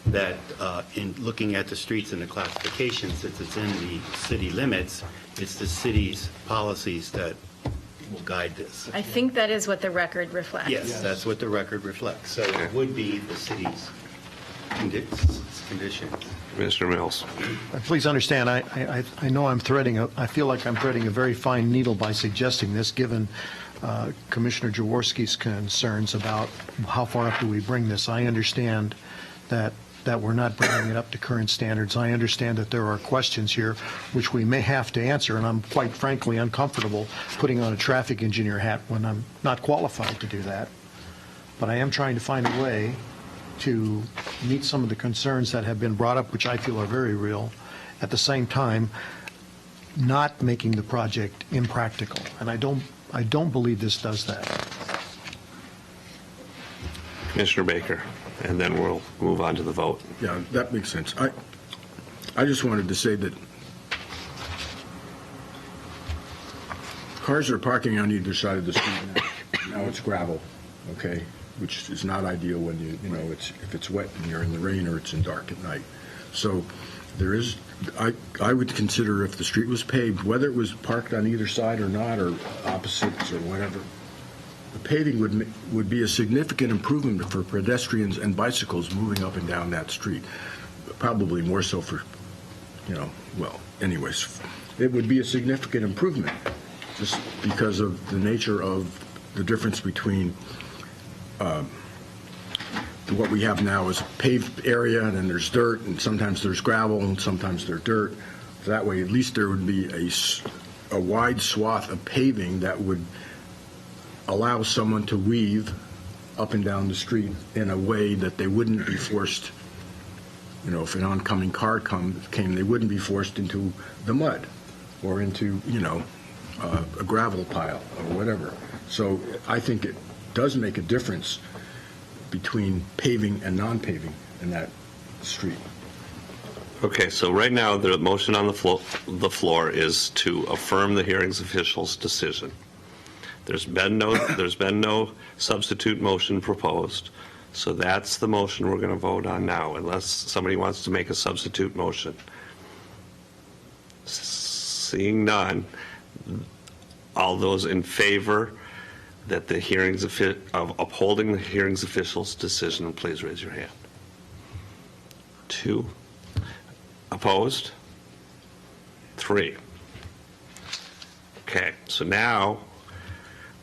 that in looking at the streets and the classification, since it's in the city limits, it's the city's policies that will guide this. I think that is what the record reflects. Yes, that's what the record reflects. So it would be the city's conditions. Mr. Mills. Please understand, I know I feel like I'm threading a very fine needle by suggesting this, given Commissioner Jaworski's concerns about how far up do we bring this. I understand that that we're not bringing it up to current standards. I understand that there are questions here which we may have to answer, and I'm quite frankly uncomfortable putting on a traffic engineer hat when I'm not qualified to do that. But I am trying to find a way to meet some of the concerns that have been brought up, which I feel are very real, at the same time, not making the project impractical. And I don't believe this does that. Commissioner Baker, and then we'll move on to the vote. Yeah, that makes sense. I just wanted to say that cars are parking on either side of the street now. Now it's gravel, okay, which is not ideal when you know, if it's wet and you're in the rain or it's in dark at night. So there is, I would consider if the street was paved, whether it was parked on either side or not, or opposites or whatever, the paving would be a significant improvement for pedestrians and bicycles moving up and down that street. Probably more so for, well, anyways, it would be a significant improvement just because of the nature of the difference between what we have now is a paved area, and then there's dirt, and sometimes there's gravel, and sometimes there's dirt. That way, at least there would be a wide swath of paving that would allow someone to weave up and down the street in a way that they wouldn't be forced, if an oncoming car came, they wouldn't be forced into the mud or into, a gravel pile or whatever. So I think it does make a difference between paving and non-paving in that street. Okay, so right now, the motion on the floor is to affirm the hearings official's decision. There's been no substitute motion proposed, so that's the motion we're going to vote on now, unless somebody wants to make a substitute motion. Seeing none, all those in favor that the hearings of upholding the hearings official's decision, please raise your hand. 2. Opposed? 3. Okay, so now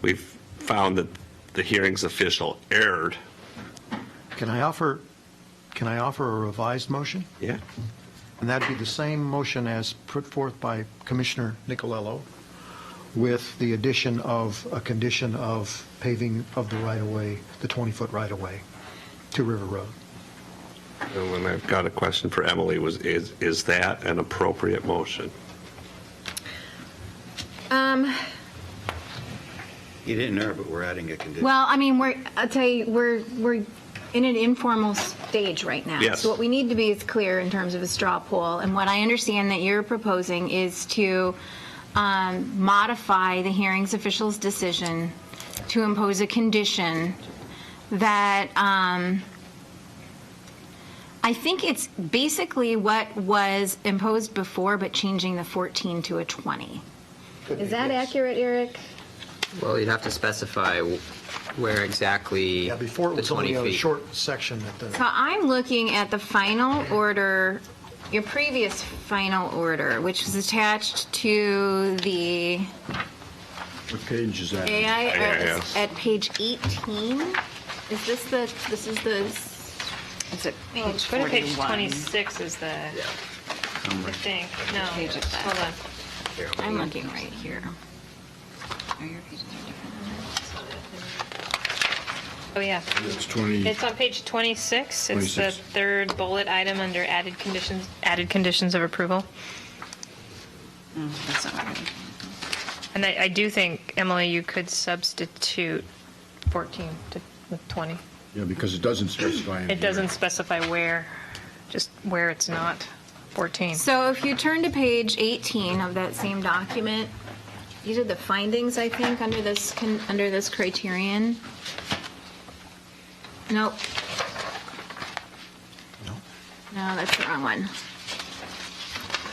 we've found that the hearings official erred. Can I offer a revised motion? Yeah. And that'd be the same motion as put forth by Commissioner Nicolello, with the addition of a condition of paving of the right-of-way, the 20-foot right-of-way to River Road. And then I've got a question for Emily. Is that an appropriate motion? You didn't err, but we're adding a condition. Well, I mean, I'll tell you, we're in an informal stage right now. Yes. So what we need to be is clear in terms of a straw poll. And what I understand that you're proposing is to modify the hearings official's decision to impose a condition that I think it's basically what was imposed before, but changing the 14 to a 20. Is that accurate, Eric? Well, you'd have to specify where exactly Yeah, before it the was 20 only a feet. short section at the. So I'm looking at the final order, your previous final order, which was attached to the What page is that? Yes. at page 18. Is this is it page Go to page 41? 26 is the, I think, no, Page is that? hold on. I'm looking right here. Oh, yeah. It's 20. It's on page 26. It's the 26. third bullet item under added conditions of approval. That's not right. And I do think, Emily, you could substitute 14 to with 20. Yeah, because it doesn't specify. It doesn't specify where, just where it's not 14. So if you turn to page 18 of that same document, these are the findings, I think, under this criterion. Nope. No, that's the wrong one.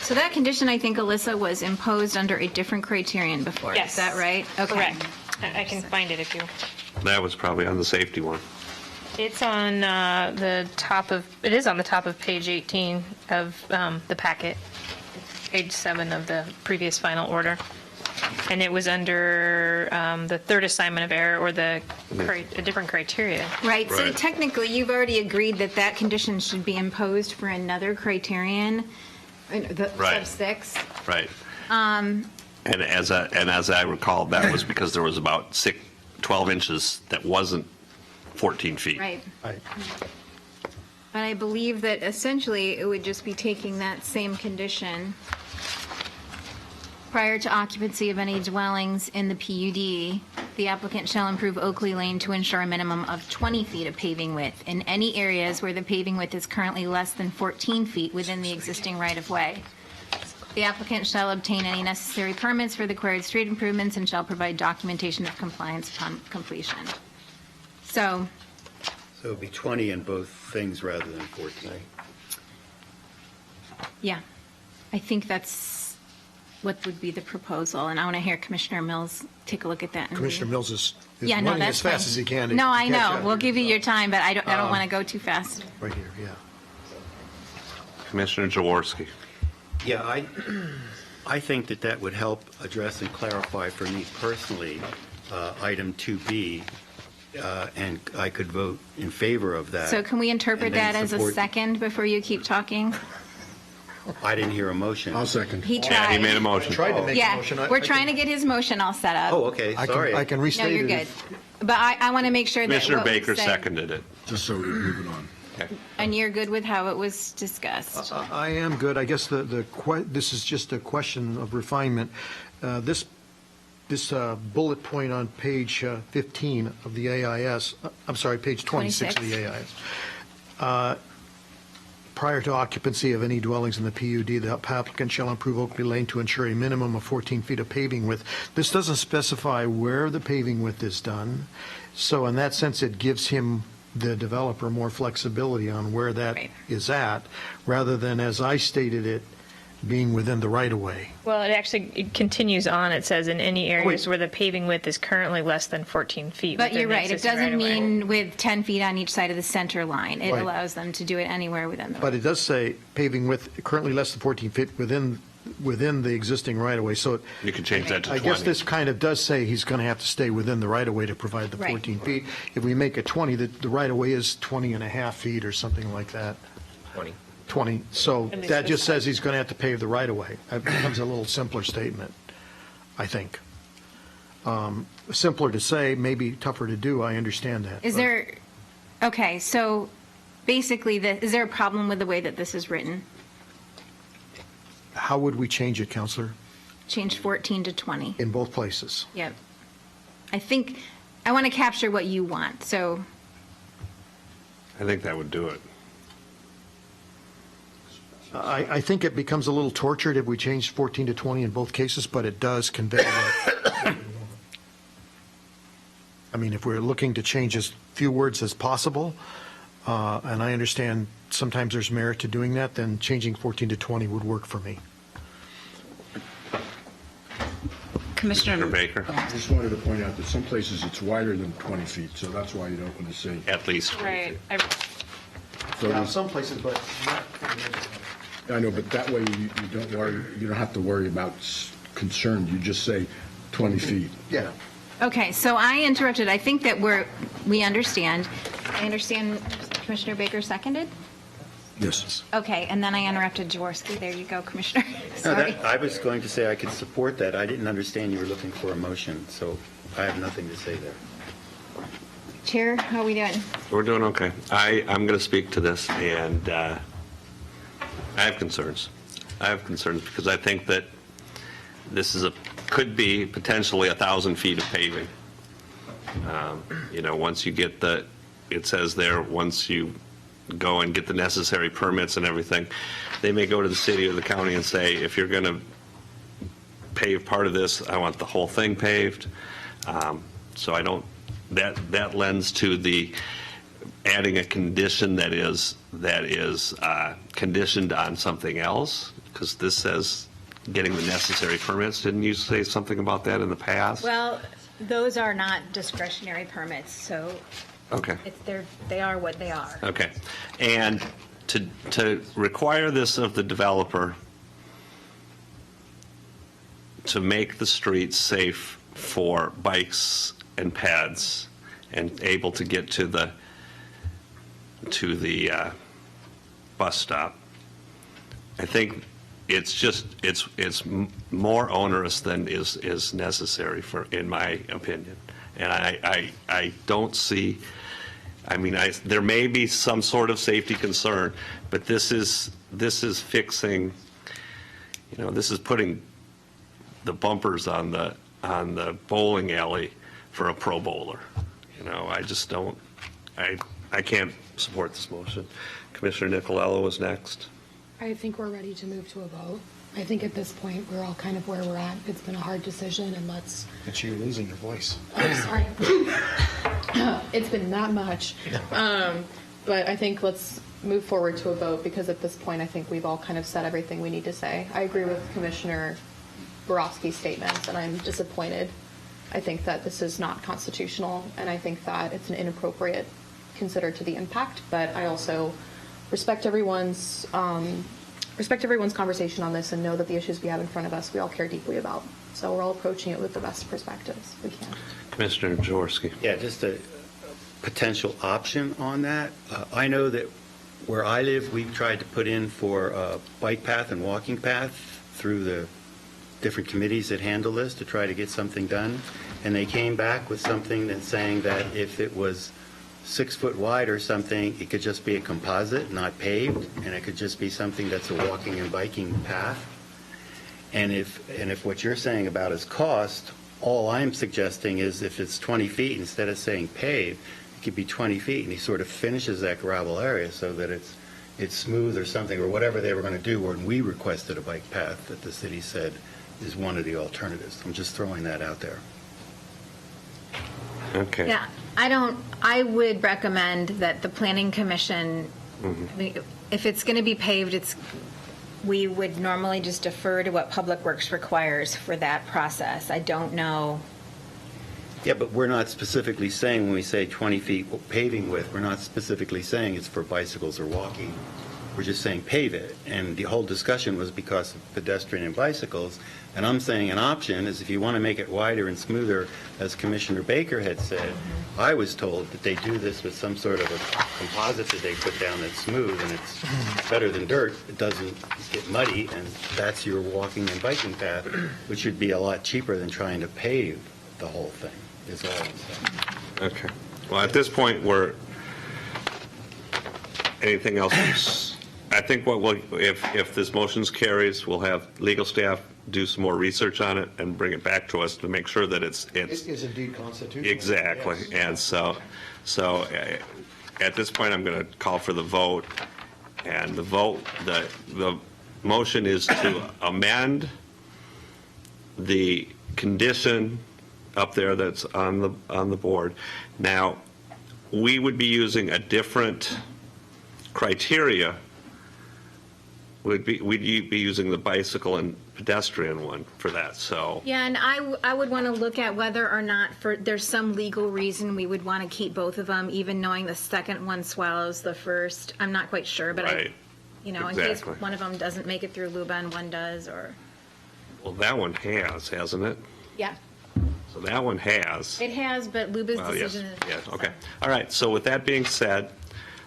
So that condition, I think, Alyssa, was imposed under a different criterion before. Yes. Is that right? Okay. Correct. I can find it if you. That was probably on the safety one. It's on it is on the top of page 18 of the packet, page 7 of the previous final order. And it was under the third assignment of error or a different criteria. Right, so Right. technically, you've already agreed that that condition should be imposed for another criterion, the Right. sub-6. Right. And as I recall, that was because there was about 12 inches that wasn't 14 feet. Right. Right. But I believe that essentially it would just be taking that same condition prior to occupancy of any dwellings in the PUD, the applicant shall improve Oakley Lane to ensure a minimum of 20 feet of paving width in any areas where the paving width is currently less than 14 feet within the existing right-of-way. The applicant shall obtain any necessary permits for the required street improvements and shall provide documentation of compliance upon completion. So, So it'd be 20 in both things rather than 14. yeah, I think that's what would be the proposal, and I want to hear Commissioner Mills take a look at that. and Commissioner read it. Mills is Yeah, no, running that's as fast fine. as he can. to No, I catch know. up. We'll give you your time, but I don't want to go too fast. Right here, yeah. Commissioner Jaworski. Yeah, I think that would help address and clarify for me personally, item 2B, and I could vote in favor of that. So can we interpret And then that as a support- second before you keep talking? I didn't hear a motion. I'll second. He Yeah, he made a tried. motion. Tried to make a Yeah, motion. we're trying to get his motion all set up. Oh, okay, sorry. I can No, restate it. you're good. if- But I want to make sure that Commissioner what was Baker said- seconded it. Just so we move it on. Okay. And you're good with how it was discussed? I am good. I guess this is just a question of refinement. This bullet point on page 15 of the AIS, I'm sorry, page 26 of the AIS. Prior to occupancy of any dwellings in the PUD, the applicant shall improve Oakley Lane to ensure a minimum of 14 feet of paving width. This doesn't specify where the paving width is done. So in that sense, it gives him, the developer, more flexibility on where that Right. is at, rather than, as I stated it, being within the right-of-way. Well, it continues on. It says in any areas where the paving width is currently less than 14 feet. But within you're the right, it existing doesn't right-of-way. mean with 10 feet on each side of the center line. It Right. allows them to do it anywhere within the. But it does say paving width currently less than 14 feet within the existing right-of-way. So You can change that to I 20. guess this kind of does say he's going to have to stay within the right-of-way to provide the Right. 14 feet. If we make it 20, the right-of-way is 20 and a half feet or something like that. 20. So And that it's just says he's going to have to pave the right-of-way. That becomes a little simpler statement, I think. Simpler to say, maybe tougher to do, I understand that. Is but- there, okay, so basically, is there a problem with the way that this is written? How would we change it, Counselor, Change 14 to 20? in both places? Yep. I think, I want to capture what you want, so, I think that would do it. I think it becomes a little tortured if we change 14 to 20 in both cases, but it does convey that. I mean, if we're looking to change as few words as possible, and I understand sometimes there's merit to doing that, then changing 14 to 20 would work for me. Commissioner Baker, I just wanted to point out that some places it's wider than 20 feet, so that's why you don't want to say. at least 20 Right. feet. So there's- Some places, but not. I know, but that way you don't worry, you don't have to worry about concern. You just say 20 feet. Yeah. okay, so I interrupted. I think that we understand. I understand Commissioner Baker seconded? Yes. Okay, and then I interrupted Jaworski. There you go, Commissioner. No, Sorry. I was going to say I could support that. I didn't understand you were looking for a motion, so I have nothing to say there. Chair, how are we doing? We're doing okay. I'm going to speak to this, and I have concerns. I have concerns because I think that this could be potentially 1,000 feet of paving. Once you get it says there, once you go and get the necessary permits and everything, they may go to the city or the county and say, if you're going to pave part of this, I want the whole thing paved. So I don't, that lends to the adding a condition that is conditioned on something else, because this says getting the necessary permits. Didn't you say something about that in the past? Well, those are not discretionary permits, so Okay. they are what they are. Okay. And to require this of the developer to make the streets safe for bikes and pads and able to get to the bus stop. I think it's more onerous than is necessary in my opinion. And I don't see, there may be some sort of safety concern, but this is fixing, this is putting the bumpers on the bowling alley for a pro bowler. I just don't, I can't support this motion. Commissioner Nicolello is next. I think we're ready to move to a vote. I think at this point, we're all kind of where we're at. It's been a hard decision, and let's... But you're losing your voice. I'm sorry. It's been that much. But I think let's move forward to a vote, because at this point, I think we've all kind of said everything we need to say. I agree with Commissioner Borowski's statements, and I'm disappointed. I think that this is not constitutional, and I think that it's an inappropriate considered to the impact, but I also respect everyone's conversation on this and know that the issues we have in front of us, we all care deeply about. So we're all approaching it with the best perspectives we can. Commissioner Jaworski. Yeah, just a potential option on that. I know that where I live, we've tried to put in for a bike path and walking path through the different committees that handle this to try to get something done. And they came back with something that's saying that if it was 6 foot wide or something, it could just be a composite, not paved, and it could just be something that's a walking and biking path. And if what you're saying about is cost, all I'm suggesting is if it's 20 feet, instead of saying paved, it could be 20 feet, and he sort of finishes that gravel area so that it's smooth or something, or whatever they were going to do when we requested a bike path that the city said is one of the alternatives. I'm just throwing that out there. Okay. Yeah, I would recommend that the planning commission, if it's going to be paved, we would normally just defer to what Public Works requires for that process. I don't know. Yeah, but we're not specifically saying when we say 20 feet paving width, we're not specifically saying it's for bicycles or walking. We're just saying pave it. And the whole discussion was because of pedestrian and bicycles. And I'm saying an option is if you want to make it wider and smoother, as Commissioner Baker had said, I was told that they do this with some sort of a composite that they put down that's smooth and it's better than dirt. It doesn't get muddy, and that's your walking and biking path, which would be a lot cheaper than trying to pave the whole thing, is all I'm saying. Okay. Well, at this point, anything else? I think if this motion carries, we'll have legal staff do some more research on it and bring it back to us to make sure that it's It is indeed constitutional. exactly. Yes. And so at this point, I'm going to call for the vote. And the motion is to amend the condition up there that's on the board. Now, we would be using a different criteria. We'd be using the bicycle and pedestrian one for that, so. Yeah, and I would want to look at whether or not there's some legal reason we would want to keep both of them, even knowing the second one swallows the first. I'm not quite sure, but Right. in case Exactly. one of them doesn't make it through LUBA and one does, or. Well, that one hasn't it? Yeah, So that one has. it has, but LUBA's Well, yes, decision is. yes, okay. All right, so with that being said,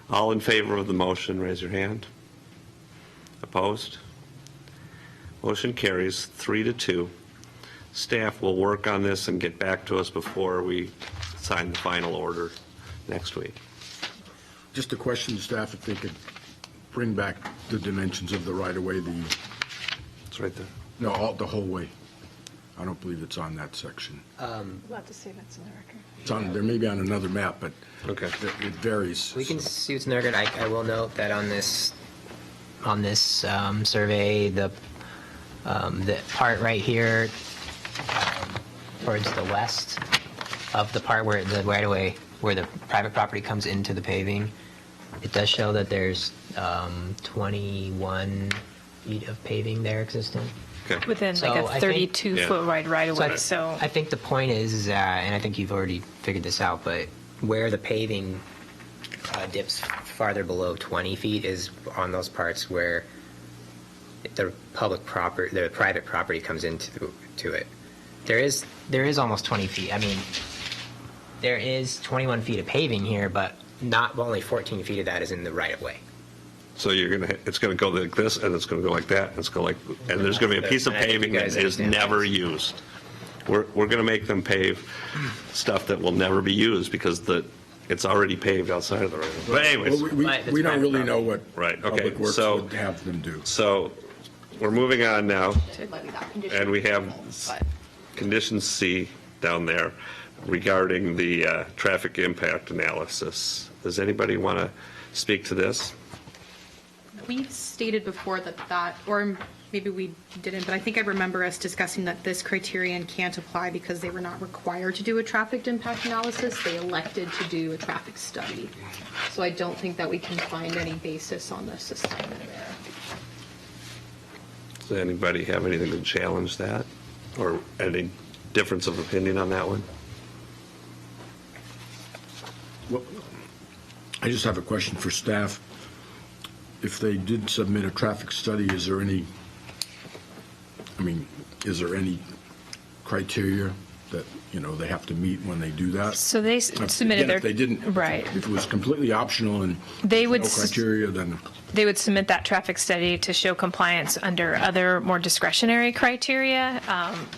all in favor of the motion, raise your hand. Opposed? Motion carries 3-2. Staff will work on this and get back to us before we sign the final order next week. Just a question to staff, if they could bring back the dimensions of the right-of-way, It's right there. the whole way. I don't believe it's on that section. We'll have to see if that's in the record. It's on, there may be on another map, but Okay. it varies. We can see what's in the record. I will note that on this survey, the part right here towards the west of the part where the right-of-way, where the private property comes into the paving, it does show that there's 21 feet of paving there existing. Okay. Within So like I a think- 32-foot wide right-of-way, so. I think the point is, and I think you've already figured this out, but where the paving dips farther below 20 feet is on those parts where the public property, the private property comes into it. There is almost 20 feet. I mean, there is 21 feet of paving here, but not only 14 feet of that is in the right of way. So it's gonna go like this, and it's gonna go like that, and it's going and there's gonna be a piece of And I think paving you that guys is understand never this. used. We're gonna make them pave stuff that will never be used because it's already paved outside of the right of way. But anyways, Well, we don't really know what Right, okay, Public Works so- would have them do. so we're moving on now, To levy that condition. and we have But condition C down there regarding the traffic impact analysis. Does anybody want to speak to this? we've stated before that, or maybe we didn't, but I think I remember us discussing that this criterion can't apply because they were not required to do a traffic impact analysis. They elected to do a traffic study. So I don't think that we can find any basis on this assignment there. Does anybody have anything to challenge that? Or any difference of opinion on that one? Well, I just have a question for staff. If they did submit a traffic study, is there any criteria that, they have to meet when they do that? So they submitted Again, their. if they didn't. Right. If it was completely optional and They would no criteria, then, They would submit that traffic study to show compliance under other more discretionary criteria.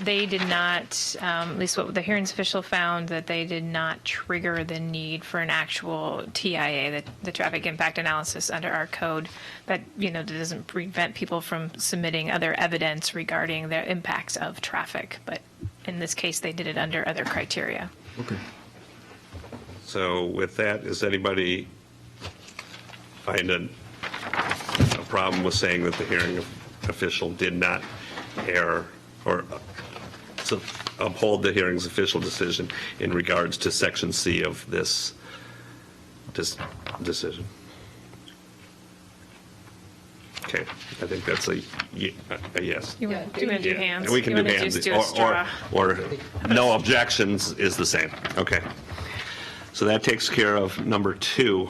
They did not, at least what the hearings official found, that they did not trigger the need for an actual TIA, the traffic impact analysis under our code. That, that doesn't prevent people from submitting other evidence regarding the impacts of traffic. But in this case, they did it under other criteria. okay. So with that, does anybody find a problem with saying that the hearing official did not err or uphold the hearing's official decision in regards to Section C of this decision? Okay, I think that's a yes. You want to do hands? We can You do wanna hands, just do a straw? or no objections is the same. Okay. So that takes care of number 2.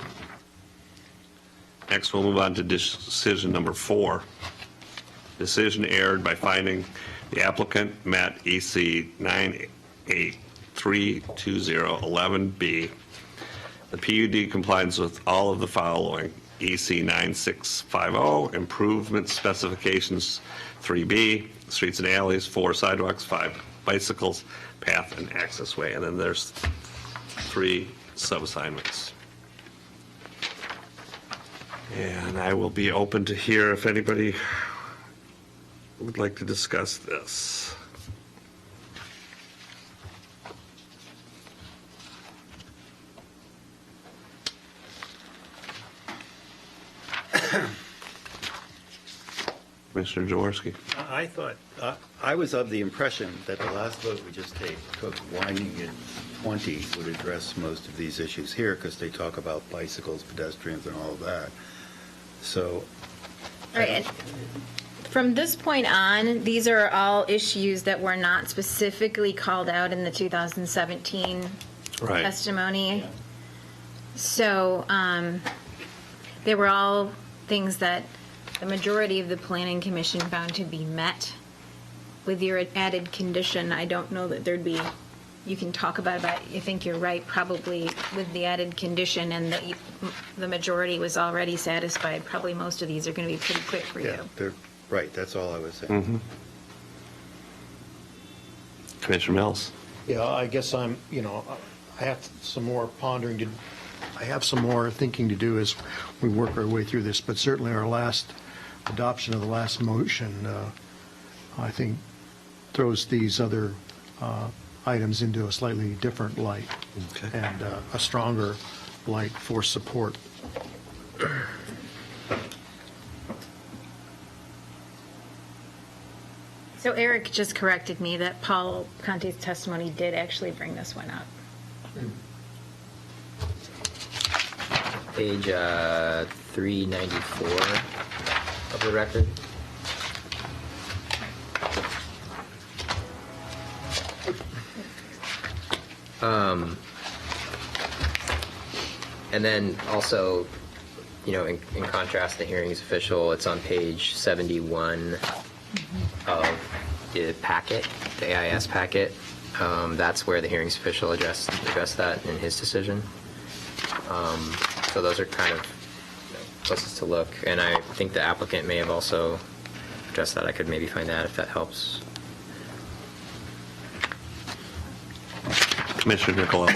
Next, we'll move on to decision number 4. Decision erred by finding the applicant met EC 9832011B. The PUD complies with all of the following: EC 9650, improvement specifications 3B, streets and alleys, 4 sidewalks, 5 bicycles, path and access way. And then there's 3 sub-assignments. And I will be open to hear if anybody would like to discuss this. Commissioner Jaworski. I thought, I was of the impression that the last vote we just took, winding at 20, would address most of these issues here, because they talk about bicycles, pedestrians, and all of that. So, All right, and from this point on, these are all issues that were not specifically called out in the 2017 Right. testimony. So they were all things that the majority of the planning commission found to be met. With your added condition, I don't know that there'd be, you can talk about it, but I think you're right, probably with the added condition and the majority was already satisfied, probably most of these are going to be pretty quick for yeah, you. they're, right, that's all I was saying. Commissioner Mills. Yeah, I guess I have some more pondering to, I have some more thinking to do as we work our way through this, but certainly our last adoption of the last motion, I think, throws these other items into a slightly different light and a stronger light for support. So Eric just corrected me that Paul Conte's testimony did actually bring this one up. Page 394 of the record. And then also in contrast, the hearings official, it's on page 71 of the packet, the AIS packet. That's where the hearings official addressed that in his decision. So those are kind of places to look. And I think the applicant may have also addressed that. I could maybe find that if that helps. Commissioner Nicolau.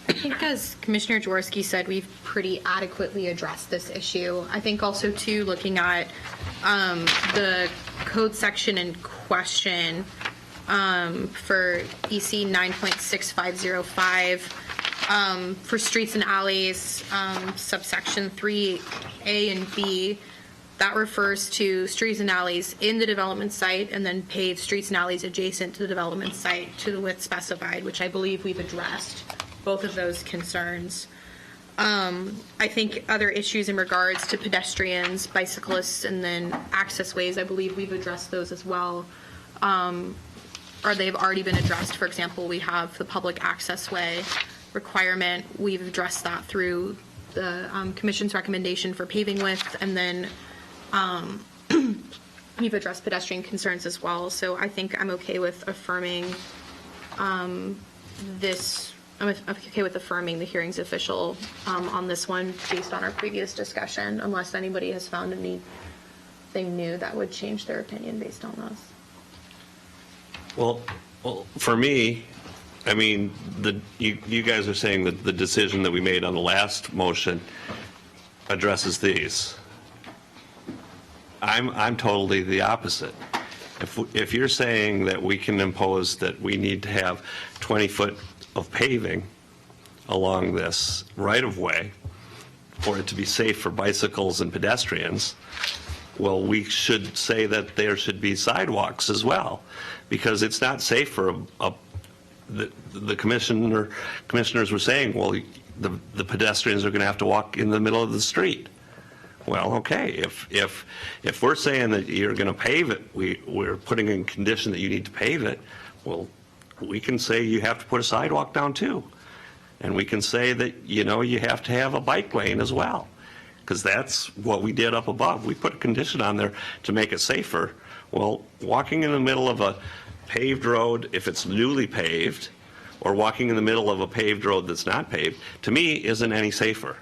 I think as Commissioner Jaworski said, we've pretty adequately addressed this issue. I think also too, looking at the code section in question for EC 9.6505 for streets and alleys, subsection 3A and B, that refers to streets and alleys in the development site and then paved streets and alleys adjacent to the development site to the width specified, which I believe we've addressed both of those concerns. I think other issues in regards to pedestrians, bicyclists, and then access ways, I believe we've addressed those as well. Or they've already been addressed. For example, we have the public access way requirement. We've addressed that through the Commission's recommendation for paving width, and then we've addressed pedestrian concerns as well. So I think I'm okay with affirming this. I'm okay with affirming the hearings official on this one based on our previous discussion, unless anybody has found anything new that would change their opinion based on this. Well, for me, I mean, you guys are saying that the decision that we made on the last motion addresses these. I'm totally the opposite. If you're saying that we can impose that we need to have 20 foot of paving along this right-of-way for it to be safe for bicycles and pedestrians, well, we should say that there should be sidewalks as well, because it's not safe for the commissioners were saying, well, the pedestrians are going to have to walk in the middle of the street. Well, okay, if we're saying that you're going to pave it, we're putting in condition that you need to pave it, well, we can say you have to put a sidewalk down too. And we can say that, you have to have a bike lane as well, because that's what we did up above. We put a condition on there to make it safer. Well, walking in the middle of a paved road, if it's newly paved, or walking in the middle of a paved road that's not paved, to me, isn't any safer.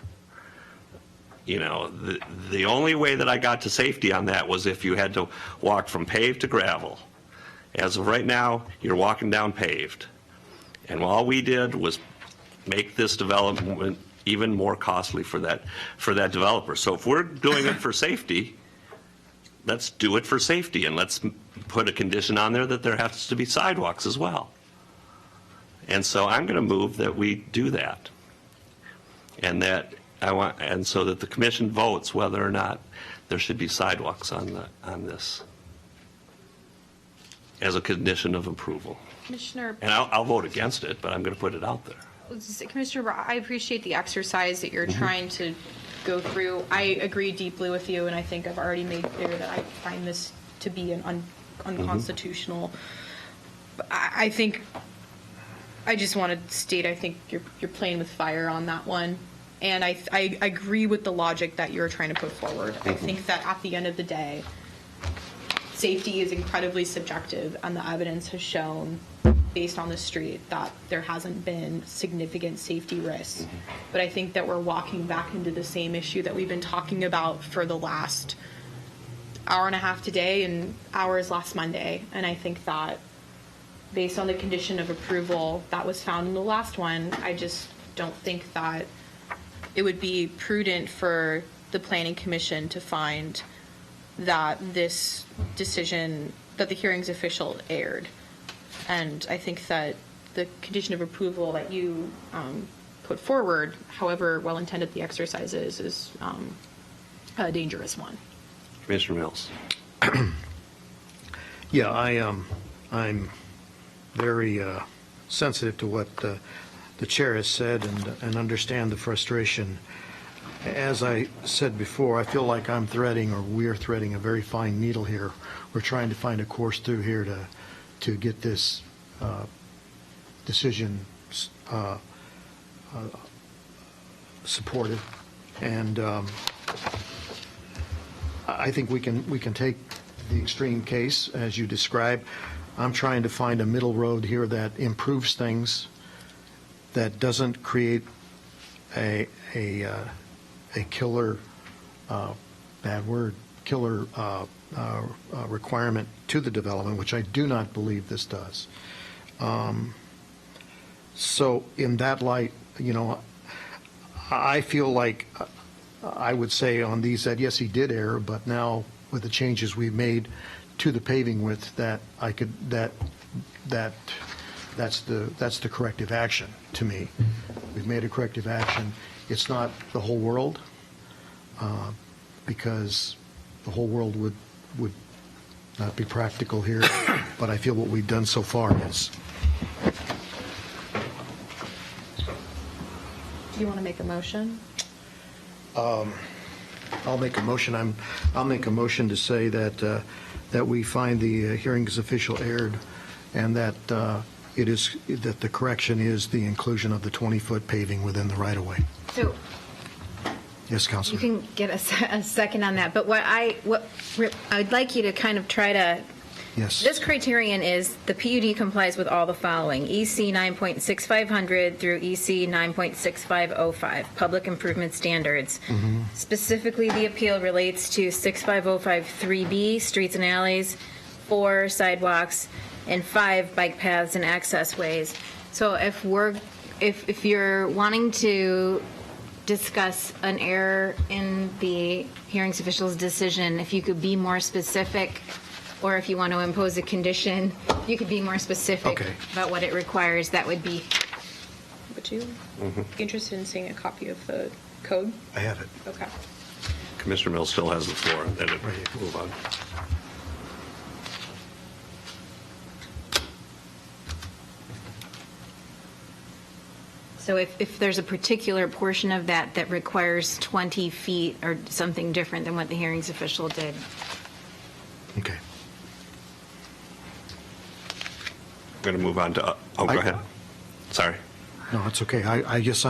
The only way that I got to safety on that was if you had to walk from paved to gravel. As of right now, you're walking down paved. And all we did was make this development even more costly for that developer. So if we're doing it for safety, let's do it for safety, and let's put a condition on there that there has to be sidewalks as well. And so I'm going to move that we do that, and so that the commission votes whether or not there should be sidewalks on this as a condition of approval. Commissioner. And I'll vote against it, but I'm going to put it out there. Commissioner, I appreciate the exercise that you're trying to go through. I agree deeply with you, and I think I've already made clear that I find this to be an unconstitutional. But I think, I just want to state, I think you're playing with fire on that one. And I agree with the logic that you're trying to put forward. I think that at the end of the day, safety is incredibly subjective, and the evidence has shown, based on the street, that there hasn't been significant safety risks. But I think that we're walking back into the same issue that we've been talking about for the last hour and a half today and hours last Monday. And I think that based on the condition of approval that was found in the last one, I just don't think that it would be prudent for the Planning Commission to find that this decision, that the hearings official erred. And I think that the condition of approval that you put forward, however well-intended the exercise is a dangerous one. Commissioner Mills. Yeah, I'm very sensitive to what the chair has said and understand the frustration. As I said before, I feel like I'm threading, or we're threading, a very fine needle here. We're trying to find a course through here to get this decision supported. And I think we can take the extreme case, as you describe. I'm trying to find a middle road here that improves things, that doesn't create a killer, bad word, killer requirement to the development, which I do not believe this does. So in that light, I feel like I would say on these that, yes, he did err, but now with the changes we've made to the paving width, that I could, that's the corrective action to me. We've made a corrective action. It's not the whole world, because the whole world would not be practical here, but I feel what we've done so far is. Do you want to make a motion? I'll make a motion. I'll make a motion to say that that we find the hearings official erred, and that that the correction is the inclusion of the 20-foot paving within the right-of-way. So Yes, you Councilor. can get a second on that, but what I'd like you to kind of try to. Yes. This criterion is the PUD complies with all the following: EC 9.6500 through EC 9.6505, public improvement standards. Specifically, the appeal relates to 65053B, streets and alleys, 4 sidewalks, and 5 bike paths and access ways. So if you're wanting to discuss an error in the hearings official's decision, if you could be more specific, or if you want to impose a condition, you could be more specific Okay. about what it requires, that would be. Would you be interested in seeing a copy of the code? I have it. Okay. Commissioner Mills still has the floor, and then Right. move on. So if there's a particular portion of that requires 20 feet or something different than what the hearings official did. Okay. Going to move on to, go ahead. Sorry. No, it's okay. I guess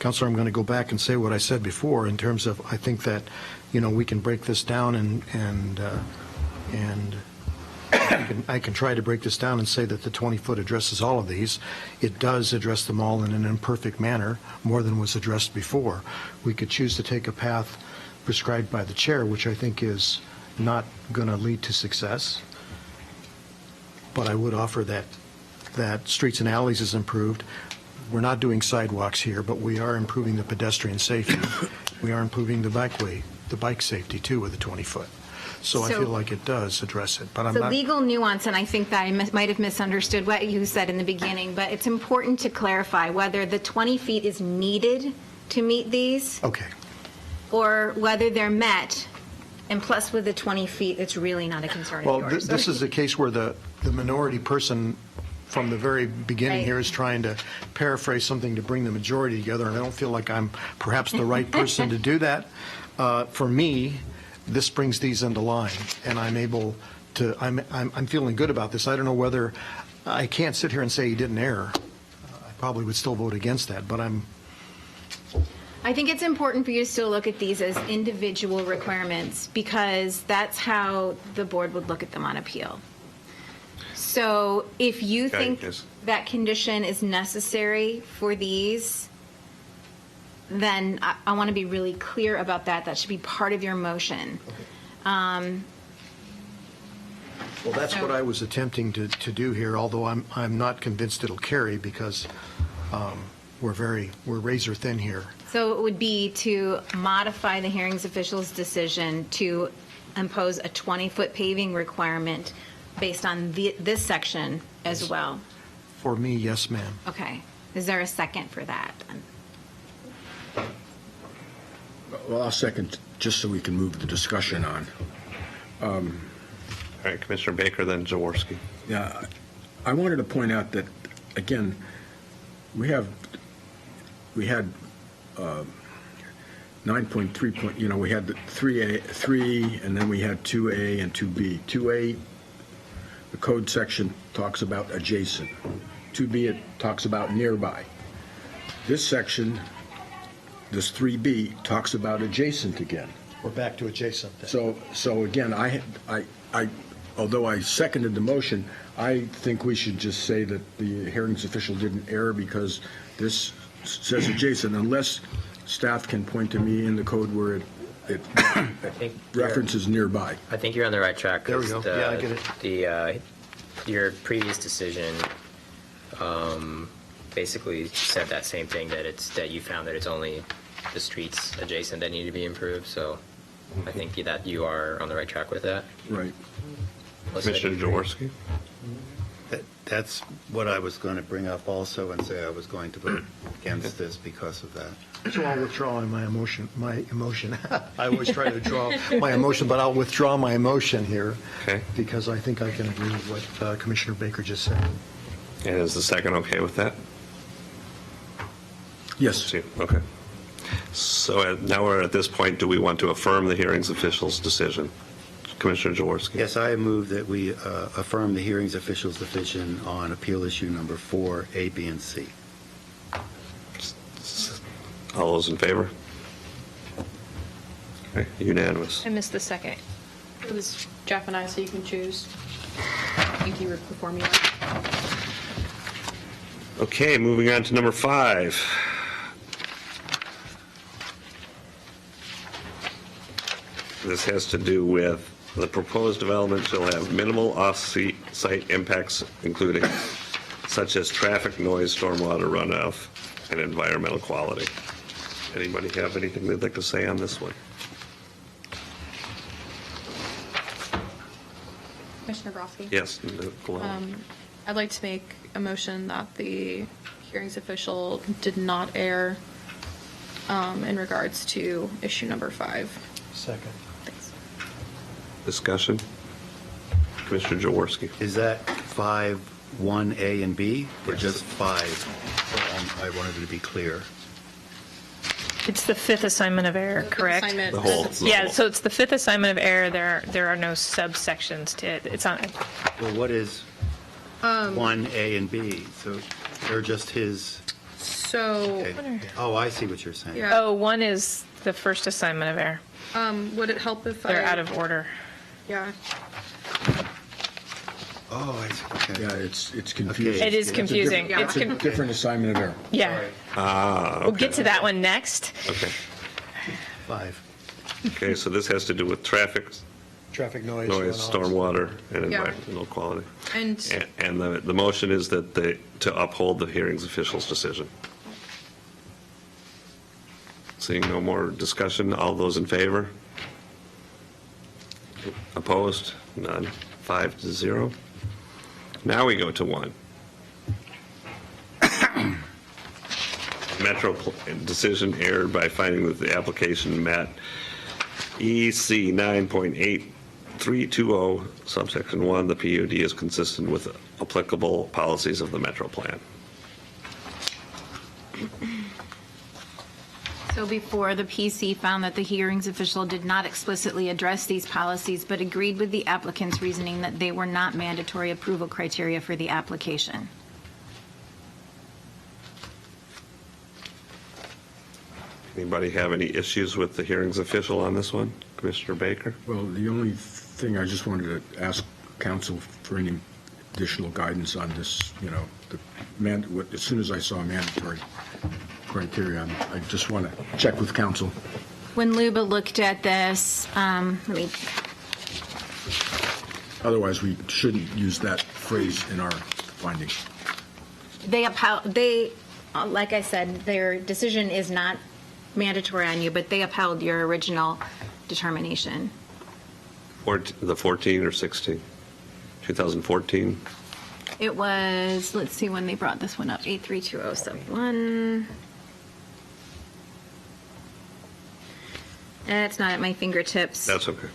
Counselor, I'm going to go back and say what I said before in terms of, I think that, we can break this down and I can try to break this down and say that the 20-foot addresses all of these. It does address them all in an imperfect manner, more than was addressed before. We could choose to take a path prescribed by the chair, which I think is not going to lead to success. But I would offer that streets and alleys is improved. We're not doing sidewalks here, but we are improving the pedestrian safety. We are improving the bike safety too with the 20-foot. So I feel like it does address it, but I'm The not. legal nuance, and I think that I might have misunderstood what you said in the beginning, but it's important to clarify whether the 20 feet is needed to meet these, Okay. or whether they're met, and plus with the 20 feet, it's really not a concern Well, of yours. this is a case where the minority person from the very beginning Right. here is trying to paraphrase something to bring the majority together, and I don't feel like I'm perhaps the right person to do that. For me, this brings these into line, and I'm able to, I'm feeling good about this. I don't know whether, I can't sit here and say he didn't err. I probably would still vote against that, but I think it's important for you to still look at these as individual requirements, because that's how the board would look at them on appeal. So if you Okay, think yes. that condition is necessary for these, then I want to be really clear about that. That should be part of your motion. well, that's what I was attempting to do here, although I'm not convinced it'll carry because we're razor thin here. So it would be to modify the hearings official's decision to impose a 20-foot paving requirement based on this section as well. For me, yes, ma'am. Okay. Is there a second for that? Well, I'll second, just so we can move the discussion on. All right, Commissioner Baker, then Jaworski. Yeah, I wanted to point out that, again, we had 9.3 point, we had the 3, and then we had 2A and 2B. 2A, the code section talks about adjacent. 2B, it talks about nearby. This section, this 3B, talks about adjacent again. We're back to adjacent then. So again, although I seconded the motion, I think we should just say that the hearings official didn't err because this says adjacent, unless staff can point to me in the code where it think references nearby. I think you're on the right track. There we 'cause go. Yeah, I get it. Your previous decision basically said that same thing, that you found that it's only the streets adjacent that need to be improved. So I think that you are on the right track with that. Right. Commissioner Jaworski? That's what I was going to bring up also and say I was going to vote against this because of that. So I'll withdraw my emotion. I always try to withdraw my emotion, but I'll withdraw my emotion here. Okay. Because I think I can agree with what Commissioner Baker just said. And is the second okay with that? Yes. See, okay. So now we're at this point, do we want to affirm the hearings official's decision? Commissioner Jaworski? Yes, I move that we affirm the hearings official's decision on appeal issue number 4, A, B, and C. All those in favor? Okay, unanimous. I missed the second. It was Jeff and I, so you can choose. I think you were before me. Okay, moving on to number 5. This has to do with the proposed development shall have minimal off-site impacts, including such as traffic, noise, stormwater runoff, and environmental quality. Anybody have anything they'd like to say on this one? Commissioner Brodsky? Yes, go on. I'd like to make a motion that the hearings official did not err in regards to issue number 5. Second. Thanks. Discussion? Commissioner Jaworski? Is that 5, 1A and B, or just 5? I wanted to be clear. It's the fifth assignment of error, correct? Assignment. The whole. Yeah, so it's the fifth assignment of error. There are no subsections to it. It's on, Well, what is 1A and B? So they're just his, So, okay. Oh, I see what you're saying. yeah, oh, one is the first assignment of error. would it help if They're out of order. Yeah, Oh, I see, okay. Yeah, it's confusing. It is confusing. Yeah. It's, Different assignment of error. yeah. Ah, We'll okay. get to that one next. Okay. 5. Okay, so this has to do with traffic, Traffic noise. noise, runoff. stormwater, and Yeah. environmental quality. and And the motion is that to uphold the hearings official's decision. Seeing no more discussion, all those in favor? Opposed? None. 5-0. Now we go to 1. Metro decision erred by finding that the application met EC 9.8320 subsection 1. The PUD is consistent with applicable policies of the Metro Plan. So before, the PC found that the hearings official did not explicitly address these policies, but agreed with the applicant's reasoning that they were not mandatory approval criteria for the application. Anybody have any issues with the hearings official on this one? Commissioner Baker? Well, the only thing I just wanted to ask council for any additional guidance on this, as soon as I saw mandatory criteria, I just want to check with council. When Luba looked at this, Otherwise, we shouldn't use that phrase in our findings. like I said, their decision is not mandatory on you, but they upheld your original determination. Or the 14 or 16? 2014? It was, let's see when they brought this one up, 832071. It's not at my fingertips. That's okay.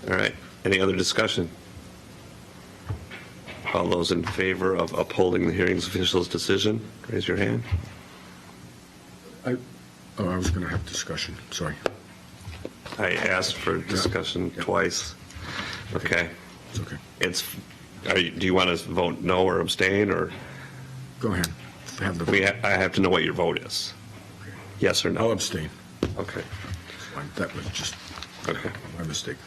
All right. Any other discussion? All those in favor of upholding the hearings official's decision, raise your hand. I was going to have discussion, sorry. I asked for discussion twice. Okay. It's okay. Do you want to vote no or abstain, or Go ahead. Have the I have to know what your vote is? Yes or I'll no? abstain. Okay. Fine. That was just Okay. my mistake.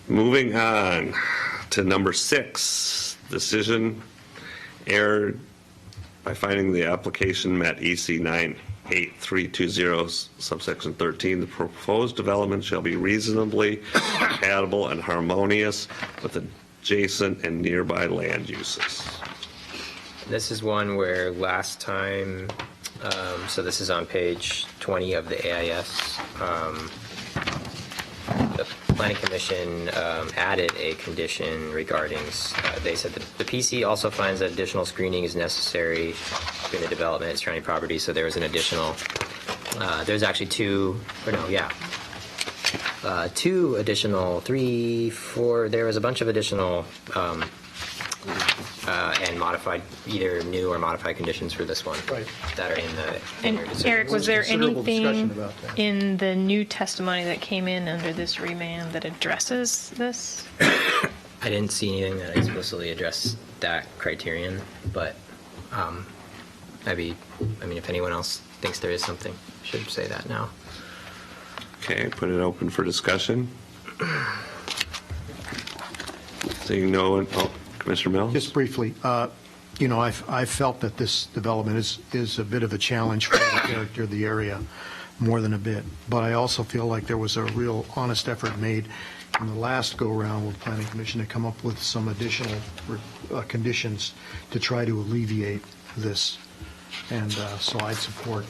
Moving on to number 6, decision erred by finding the application met EC 98320 subsection 13. The proposed development shall be reasonably compatible and harmonious with adjacent and nearby land uses. This is one where last time, so this is on page 20 of the AIS. The Planning Commission added a condition regarding, they said that the PC also finds that additional screening is necessary in the development and surrounding property, so there was an additional, there's actually two additional, 3, 4, there was a bunch of additional and modified, either new or modified conditions for this one. Right. That are in the. And your decision. Eric, was there Considerable discussion anything about that. in the new testimony that came in under this remand that addresses this? I didn't see anything that explicitly addressed that criterion, but maybe, I mean, if anyone else thinks there is something, I should say that now. Okay, put it open for discussion. Seeing no one, Commissioner Mills? Just briefly, you know, I felt that this development is a bit of a challenge for the character of the area, more than a bit. But I also feel like there was a real honest effort made in the last go-around with Planning Commission to come up with some additional conditions to try to alleviate this. And so I'd support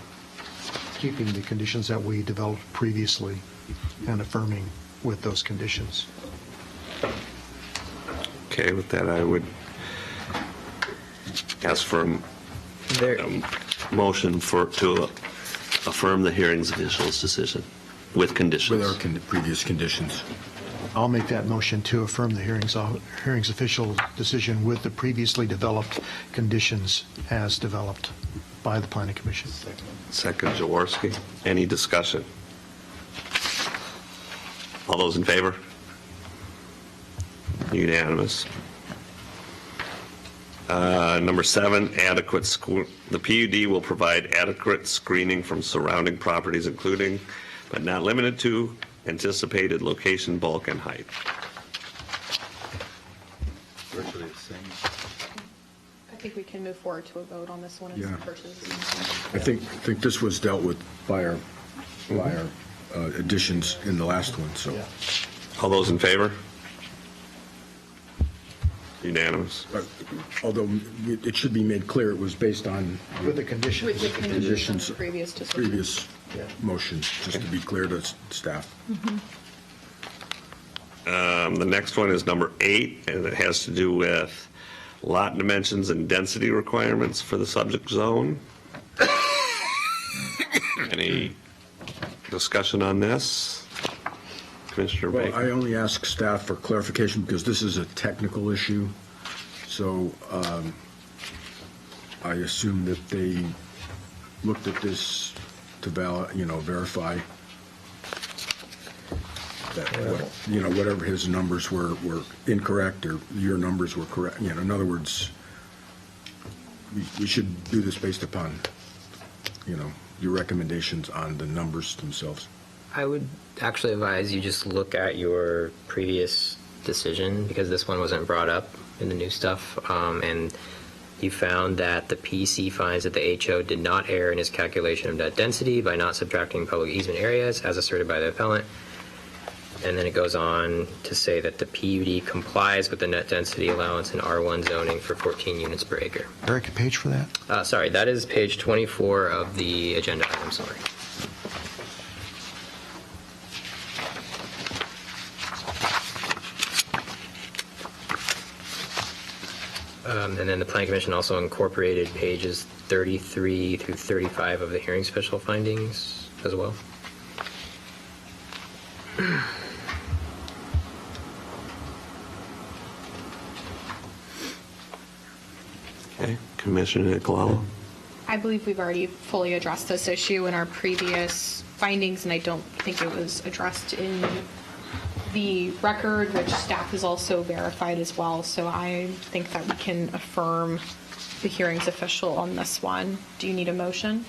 keeping the conditions that we developed previously and affirming with those conditions. Okay, with that, I would ask for There, a motion to affirm the hearings official's decision with conditions. With our previous conditions. I'll make that motion to affirm the hearings official decision with the previously developed conditions as developed by the Planning Commission. Second, Jaworski. Any discussion? All those in favor? Unanimous. Number 7, the PUD will provide adequate screening from surrounding properties, including but not limited to anticipated location, bulk, and height. Virtually the same. I think we can move forward to a vote on this one as Yeah. purchase. I think this was dealt with by our additions in the last one, so. All those in favor? Unanimous. But although it should be made clear, it was based on With the conditions. With the conditions conditions, of the previous decision. previous motions, just to be clear to staff. The next one is number 8, and it has to do with lot dimensions and density requirements for the subject zone. Any discussion on this? Commissioner Well, Baker? I only ask staff for clarification because this is a technical issue. So I assume that they looked at this to verify that, whatever his numbers were incorrect or your numbers were correct. In other words, we should do this based upon, your recommendations on the numbers themselves. I would actually advise you just look at your previous decision, because this one wasn't brought up in the new stuff, and you found that the PC finds that the HO did not err in his calculation of net density by not subtracting public easement areas, as asserted by the appellant. And then it goes on to say that the PUD complies with the net density allowance in R1 zoning for 14 units per acre. Eric, a page for that? Sorry, that is page 24 of the agenda item, sorry. And then the Planning Commission also incorporated pages 33 through 35 of the hearing special findings as well. Okay, Commissioner Nicolao? I believe we've already fully addressed this issue in our previous findings, and I don't think it was addressed in the record, which staff has also verified as well. So I think that we can affirm the hearings official on this one. Do you need a motion?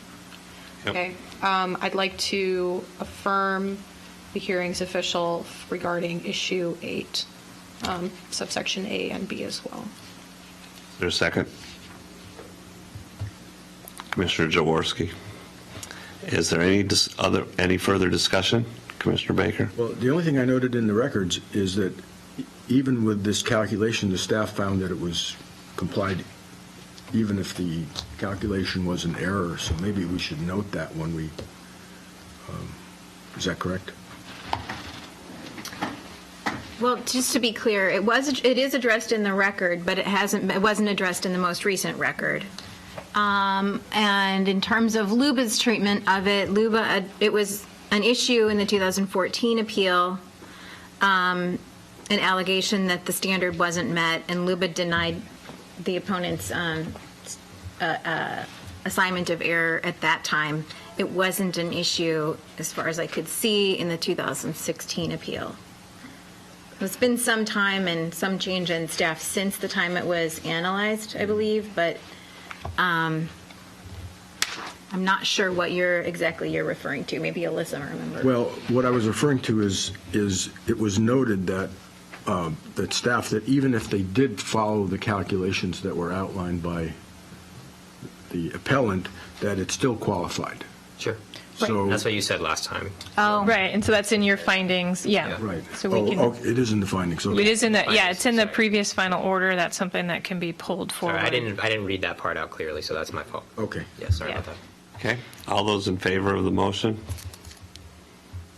Yep. Okay. I'd like to affirm the hearings official regarding issue 8, subsection A and B as well. Is there a second? Commissioner Jaworski. Is there any further discussion? Commissioner Baker? Well, the only thing I noted in the records is that even with this calculation, the staff found that it was complied, even if the calculation was an error. So maybe we should note that when we, is that correct? Well, just to be clear, it is addressed in the record, but it wasn't addressed in the most recent record. And in terms of LUBA's treatment of it, it was an issue in the 2014 appeal, an allegation that the standard wasn't met, and LUBA denied the opponent's assignment of error at that time. It wasn't an issue, as far as I could see, in the 2016 appeal. It's been some time and some change in staff since the time it was analyzed, I believe, but I'm not sure what exactly you're referring to. Maybe Alyssa will remember. Well, what I was referring to is it was noted that that staff, that even if they did follow the calculations that were outlined by the appellant, that it still qualified. Sure. So, That's what you said last time. Oh, Right, and so that's in your findings, yeah. right. So we can, Okay, it is in the findings. Okay. it is in the, yeah, it's in the Sorry. previous final order. That's something that can be pulled forward. Sorry, I didn't read that part out clearly, so that's my fault. Okay. Yeah, sorry Yeah. about that. Okay. All those in favor of the motion?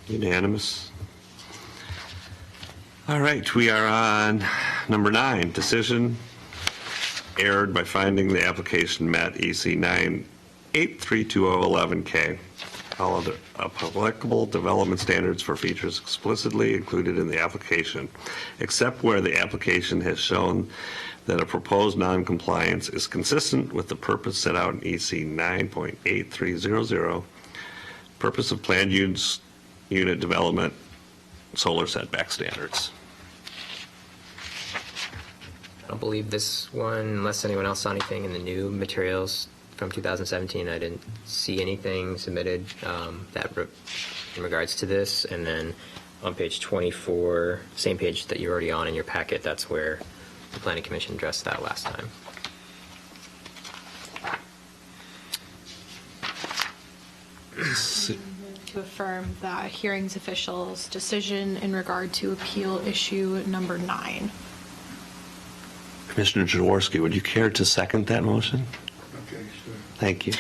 Unanimous. All right, we are on number 9, decision erred by finding the application met EC 9832011K. All other applicable development standards for features explicitly included in the application, except where the application has shown that a proposed noncompliance is consistent with the purpose set out in EC 9.8300, purpose of planned unit development, solar setback standards. I don't believe this one, unless anyone else saw anything in the new materials from 2017. I didn't see anything submitted in regards to this. And then on page 24, same page that you're already on in your packet, that's where the Planning Commission addressed that last time. To affirm the hearings official's decision in regard to appeal issue number 9. Commissioner Jaworski, would you care to second that motion? Okay, sure. Thank you.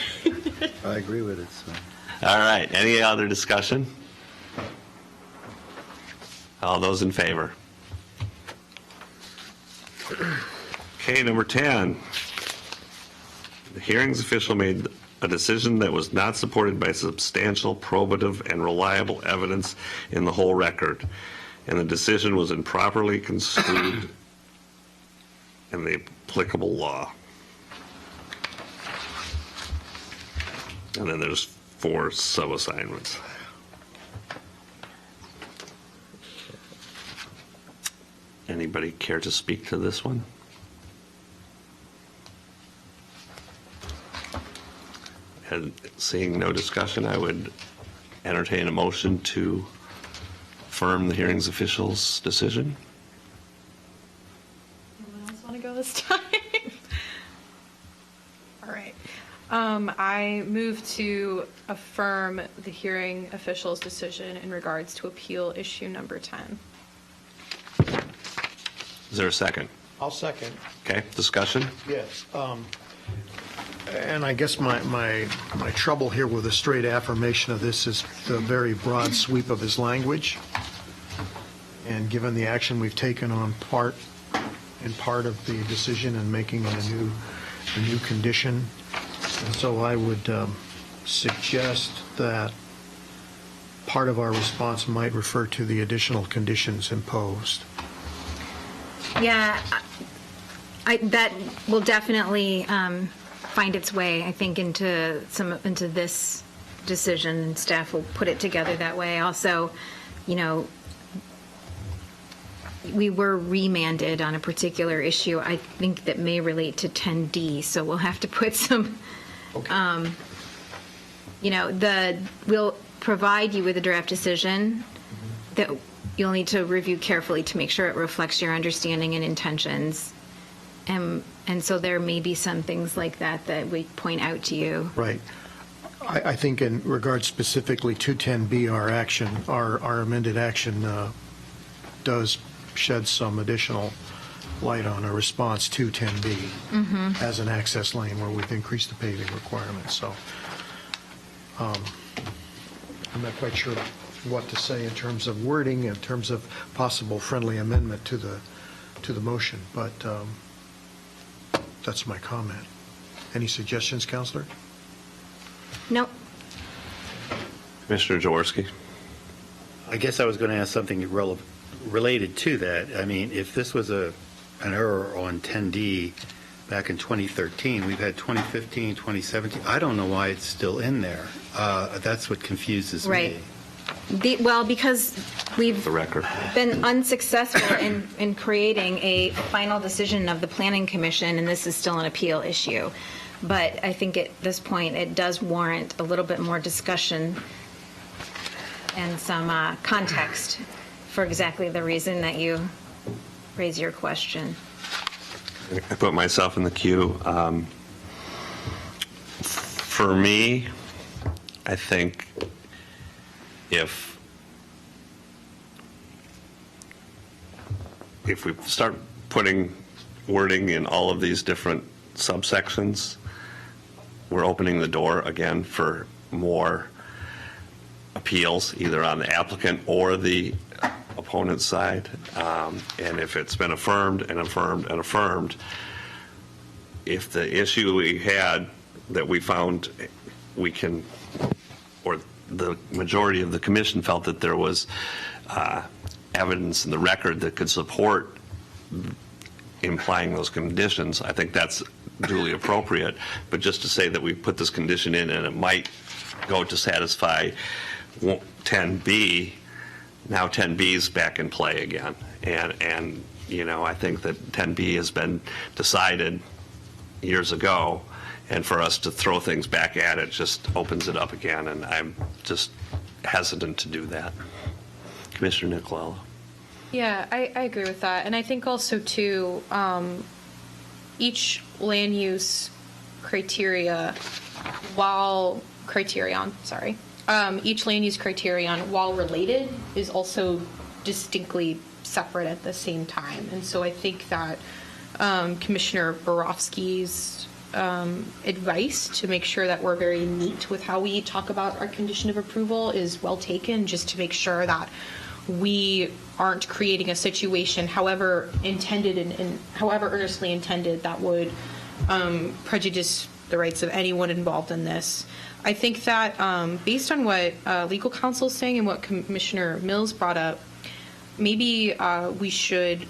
I agree with it, so. All right, any other discussion? All those in favor? Okay, number 10. The hearings official made a decision that was not supported by substantial, probative, and reliable evidence in the whole record, and the decision was improperly construed in the applicable law. And then there's 4 sub-assignments. Anybody care to speak to this one? And seeing no discussion, I would entertain a motion to affirm the hearings official's decision. Anyone else want to go this time? All right. I move to affirm the hearing official's decision in regards to appeal issue number 10. Is there a second? I'll second. Okay, discussion? Yes. And I guess my trouble here with a straight affirmation of this is the very broad sweep of his language. And given the action we've taken on part of the decision and making it a new condition. And so I would suggest that part of our response might refer to the additional conditions imposed. yeah, that will definitely find its way, I think, into this decision, and staff will put it together that way. Also, we were remanded on a particular issue, I think, that may relate to 10D, so we'll have to put some we'll provide you with a draft decision that you'll need to review carefully to make sure it reflects your understanding and intentions. And so there may be some things like that we point out to you. Right. I think in regards specifically to 10B, our amended action does shed some additional light on a response to 10B as an access lane where we've increased the paving requirements. So I'm not quite sure what to say in terms of wording, in terms of possible friendly amendment to the motion, but that's my comment. Any suggestions, Counselor? Nope. Commissioner Jaworski. I guess I was going to ask something related to that. I mean, if this was an error on 10D back in 2013, we've had 2015, 2017. I don't know why it's still in there. That's what confuses me. Right. Because we've The record. been unsuccessful in creating a final decision of the Planning Commission, and this is still an appeal issue. But I think at this point, it does warrant a little bit more discussion and some context for exactly the reason that you raise your question. I put myself in the queue. For me, I think if we start putting wording in all of these different subsections, we're opening the door again for more appeals, either on the applicant or the opponent's side. And if it's been affirmed and affirmed and affirmed, if the issue we had that we found we can, or the majority of the commission felt that there was evidence in the record that could support implying those conditions, I think that's duly appropriate. But just to say that we put this condition in and it might go to satisfy 10B, now 10B is back in play again. And I think that 10B has been decided years ago, and for us to throw things back at it just opens it up again, and I'm just hesitant to do that. Commissioner Nicolella. Yeah, I agree with that. And I think also, too, each land use criterion, each land use criterion, while related, is also distinctly separate at the same time. And so I think that Commissioner Borofsky's advice to make sure that we're very neat with how we talk about our condition of approval is well taken, just to make sure that we aren't creating a situation, however intended and however earnestly intended, that would prejudice the rights of anyone involved in this. I think that based on what legal counsel is saying and what Commissioner Mills brought up, maybe we should,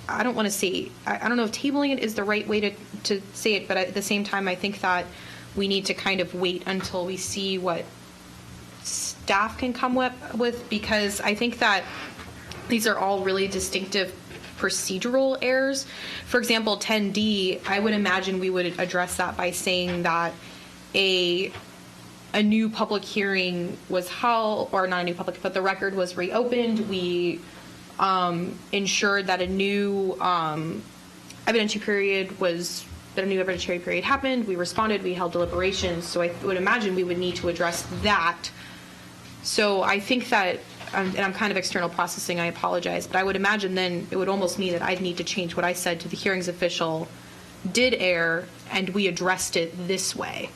I don't want to say, I don't know if tabling it is the right way to say it, but at the same time, I think that we need to kind of wait until we see what staff can come with, because I think that these are all really distinctive procedural errors. For example, 10D, I would imagine we would address that by saying that a new public hearing was held, or not a new public, but the record was reopened. We ensured that a new evidentiary period happened. We responded. We held deliberations. So I would imagine we would need to address that. So I think that, and I'm kind of external processing, I apologize, but I would imagine then it would almost mean that I'd need to change what I said to the hearings official did err, and we addressed it this way.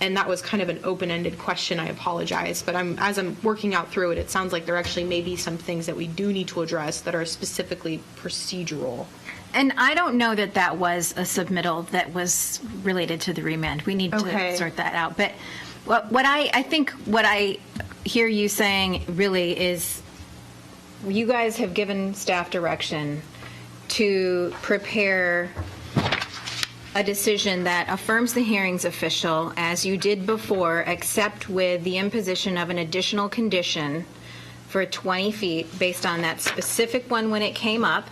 And that was kind of an open-ended question, I apologize. But as I'm working out through it, it sounds like there actually may be some things that we do need to address that are specifically procedural. And I don't know that that was a submittal that was related to the remand. We need to sort that out. But what I hear you saying really is, you guys have given staff direction to prepare a decision that affirms the hearings official, as you did before, except with the imposition of an additional condition for 20 feet based on that specific one when it came up.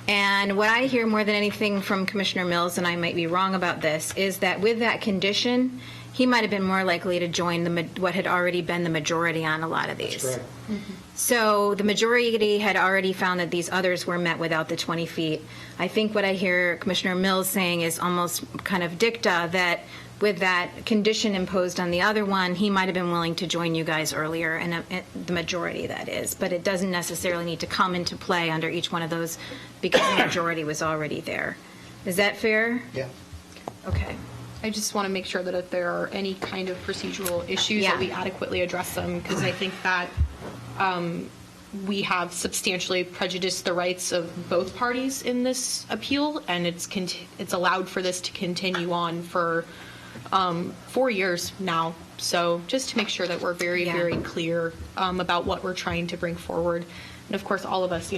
And what I hear more than anything from Commissioner Mills, and I might be wrong about this, is that with that condition, he might have been more likely to join what had already been the majority on a lot of these. So the majority had already found that these others were met without the 20 feet. I think what I hear Commissioner Mills saying is almost kind of dicta, that with that condition imposed on the other one, he might have been willing to join you guys earlier, and the majority, that is. But it doesn't necessarily need to come into play under each one of those because the majority was already there. Is that fair? Yeah. Okay. I just want to make sure that if there are any kind of procedural issues, that we adequately address them, because I think that we have substantially prejudiced the rights of both parties in this appeal, and it's allowed for this to continue on for 4 years now. So just to make sure that we're very, very clear about what we're trying to bring forward. And of course, all of us,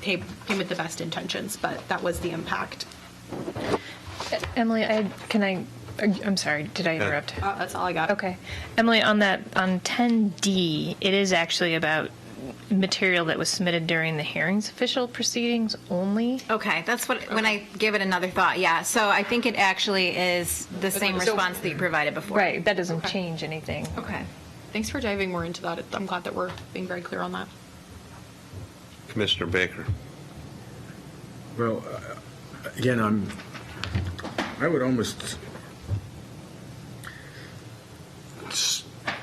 came with the best intentions, but that was the impact. Emily, I'm sorry, did I interrupt? That's all I got. Okay. Emily, on 10D, it is actually about material that was submitted during the hearings official proceedings only. Okay, that's when I give it another thought, yeah. So I think it actually is the same response that you provided before. Right, that doesn't change anything. Okay. Thanks for diving more into that. I'm glad that we're being very clear on that. Commissioner Baker. Well, again, I would almost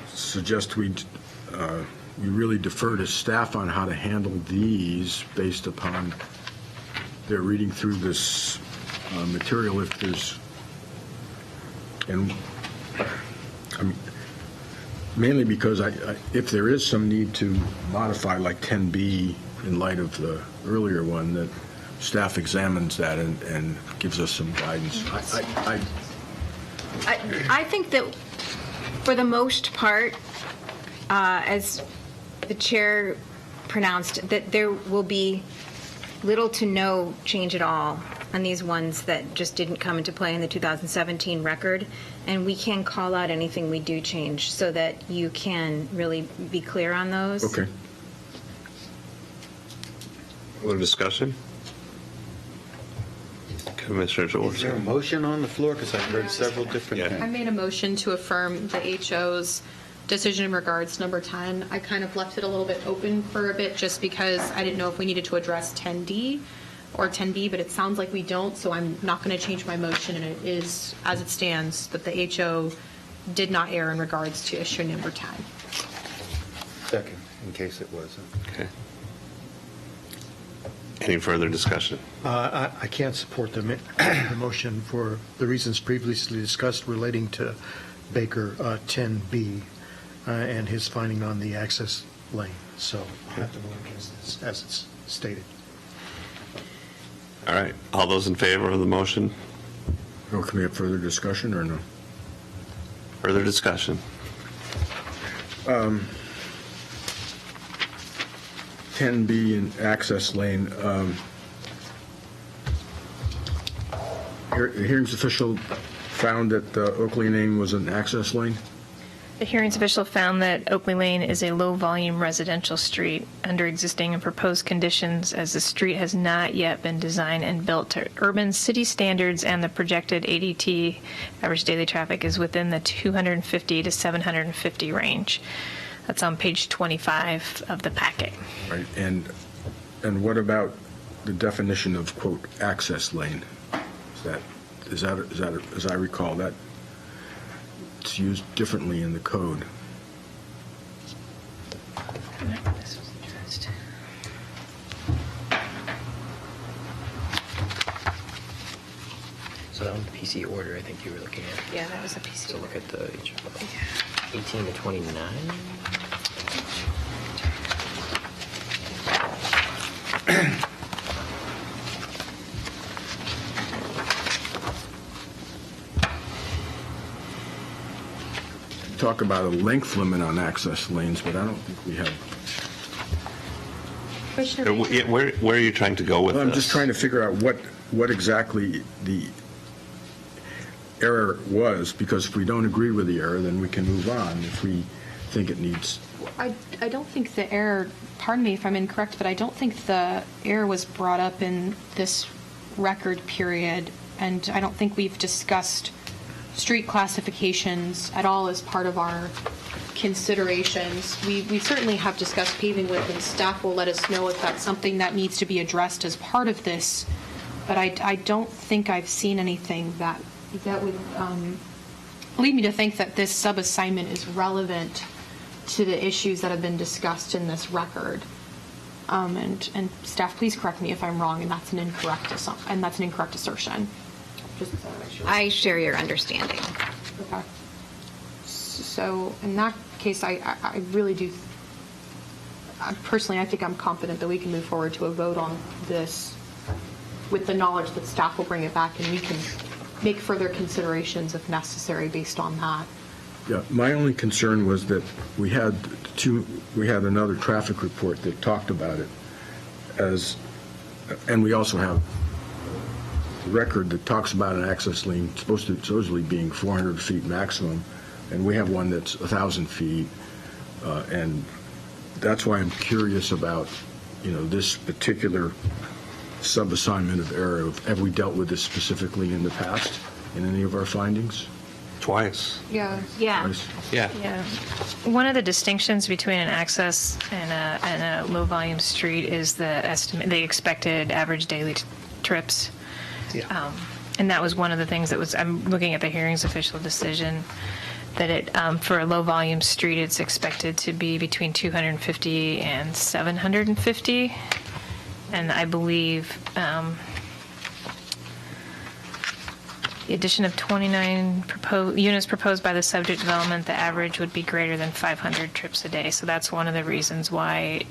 suggest we really defer to staff on how to handle these based upon their reading through this material. If there's, and I mean, mainly because if there is some need to modify like 10B in light of the earlier one, that staff examines that and gives us some guidance. I think that for the most part, as the chair pronounced, that there will be little to no change at all on these ones that just didn't come into play in the 2017 record. And we can call out anything we do change so that you can really be clear on those. Okay. Other discussion? Commissioner Is there a George. motion on the floor? Because I've heard several different Yeah. things. I made a motion to affirm the HO's decision in regards to number 10. I kind of left it a little bit open for a bit just because I didn't know if we needed to address 10D or 10B, but it sounds like we don't, so I'm not going to change my motion, and it is, as it stands, that the HO did not err in regards to issue number 10. Second, in case it wasn't. Okay. Any further discussion? I can't support the motion for the reasons previously discussed relating to Baker 10B and his finding on the access lane. So I have to vote against this as it's stated. All right. All those in favor of the motion? Well, can we have further discussion or no? Further discussion? 10B in access lane. Hearings official found that Oakley Lane was an access lane. The hearings official found that Oakley Lane is a low-volume residential street under existing and proposed conditions, as the street has not yet been designed and built to urban city standards, and the projected ADT, average daily traffic, is within the 250 to 750 range. That's on page 25 of the packet. Right, and what about the definition of, quote, access lane? Is that, as I recall, that it's used differently in the code. This was addressed. So that was the PC order I think you were looking at. Yeah, that was a PC. So look at the 18 to 29. Talk about a length limit on access lanes, but I don't think we have. Where are you trying to go with Well, this? I'm just trying to figure out what exactly the error was, because if we don't agree with the error, then we can move on if we think it needs. I don't think the error, pardon me if I'm incorrect, but I don't think the error was brought up in this record period, and I don't think we've discussed street classifications at all as part of our considerations. We certainly have discussed paving width, and staff will let us know if that's something that needs to be addressed as part of this. But I don't think I've seen anything that would lead me to think that this sub-assignment is relevant to the issues that have been discussed in this record. And staff, please correct me if I'm wrong, and that's an incorrect assertion. Just to make sure. I share your understanding. Okay. So in that case, I really do, personally, I think I'm confident that we can move forward to a vote on this with the knowledge that staff will bring it back, and we can make further considerations if necessary based on that. Yeah, my only concern was that we had another traffic report that talked about it and we also have a record that talks about an access lane supposedly being 400 feet maximum, and we have one that's 1,000 feet, and that's why I'm curious about, this particular sub-assignment of area. Have we dealt with this specifically in the past in any of our findings? Twice. Yeah. Yeah. Twice? Yeah. Yeah. One of the distinctions between an access and a low-volume street is the expected average daily trips. Yeah. And that was one of the things that was, I'm looking at the hearings official decision, that it, for a low-volume street, it's expected to be between 250 and 750. And I believe the addition of 29 units proposed by the subject development, the average would be greater than 500 trips a day. So that's one of the reasons why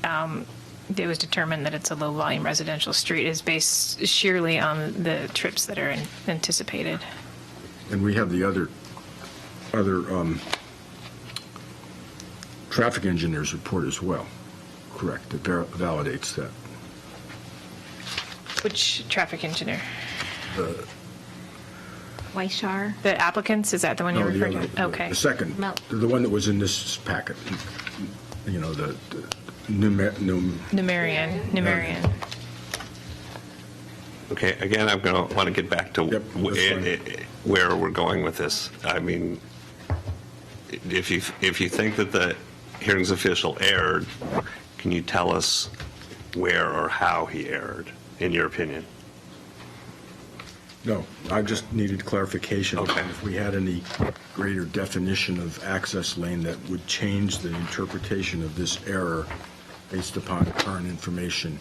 it was determined that it's a low-volume residential street, is based sheerly on the trips that are anticipated. And we have the other traffic engineer's report as well, correct, that validates that. Which traffic engineer? Weishar. The applicants, is that the one you're referring to? Okay. The second, Mel- the one that was in this packet, the Numerian. Okay, again, I'm going to want to get back to Yep, that's fine. where we're going with this. I mean, if you think that the hearings official erred, can you tell us where or how he erred, in your opinion? No, I just needed clarification. Okay. If we had any greater definition of access lane that would change the interpretation of this error based upon current information.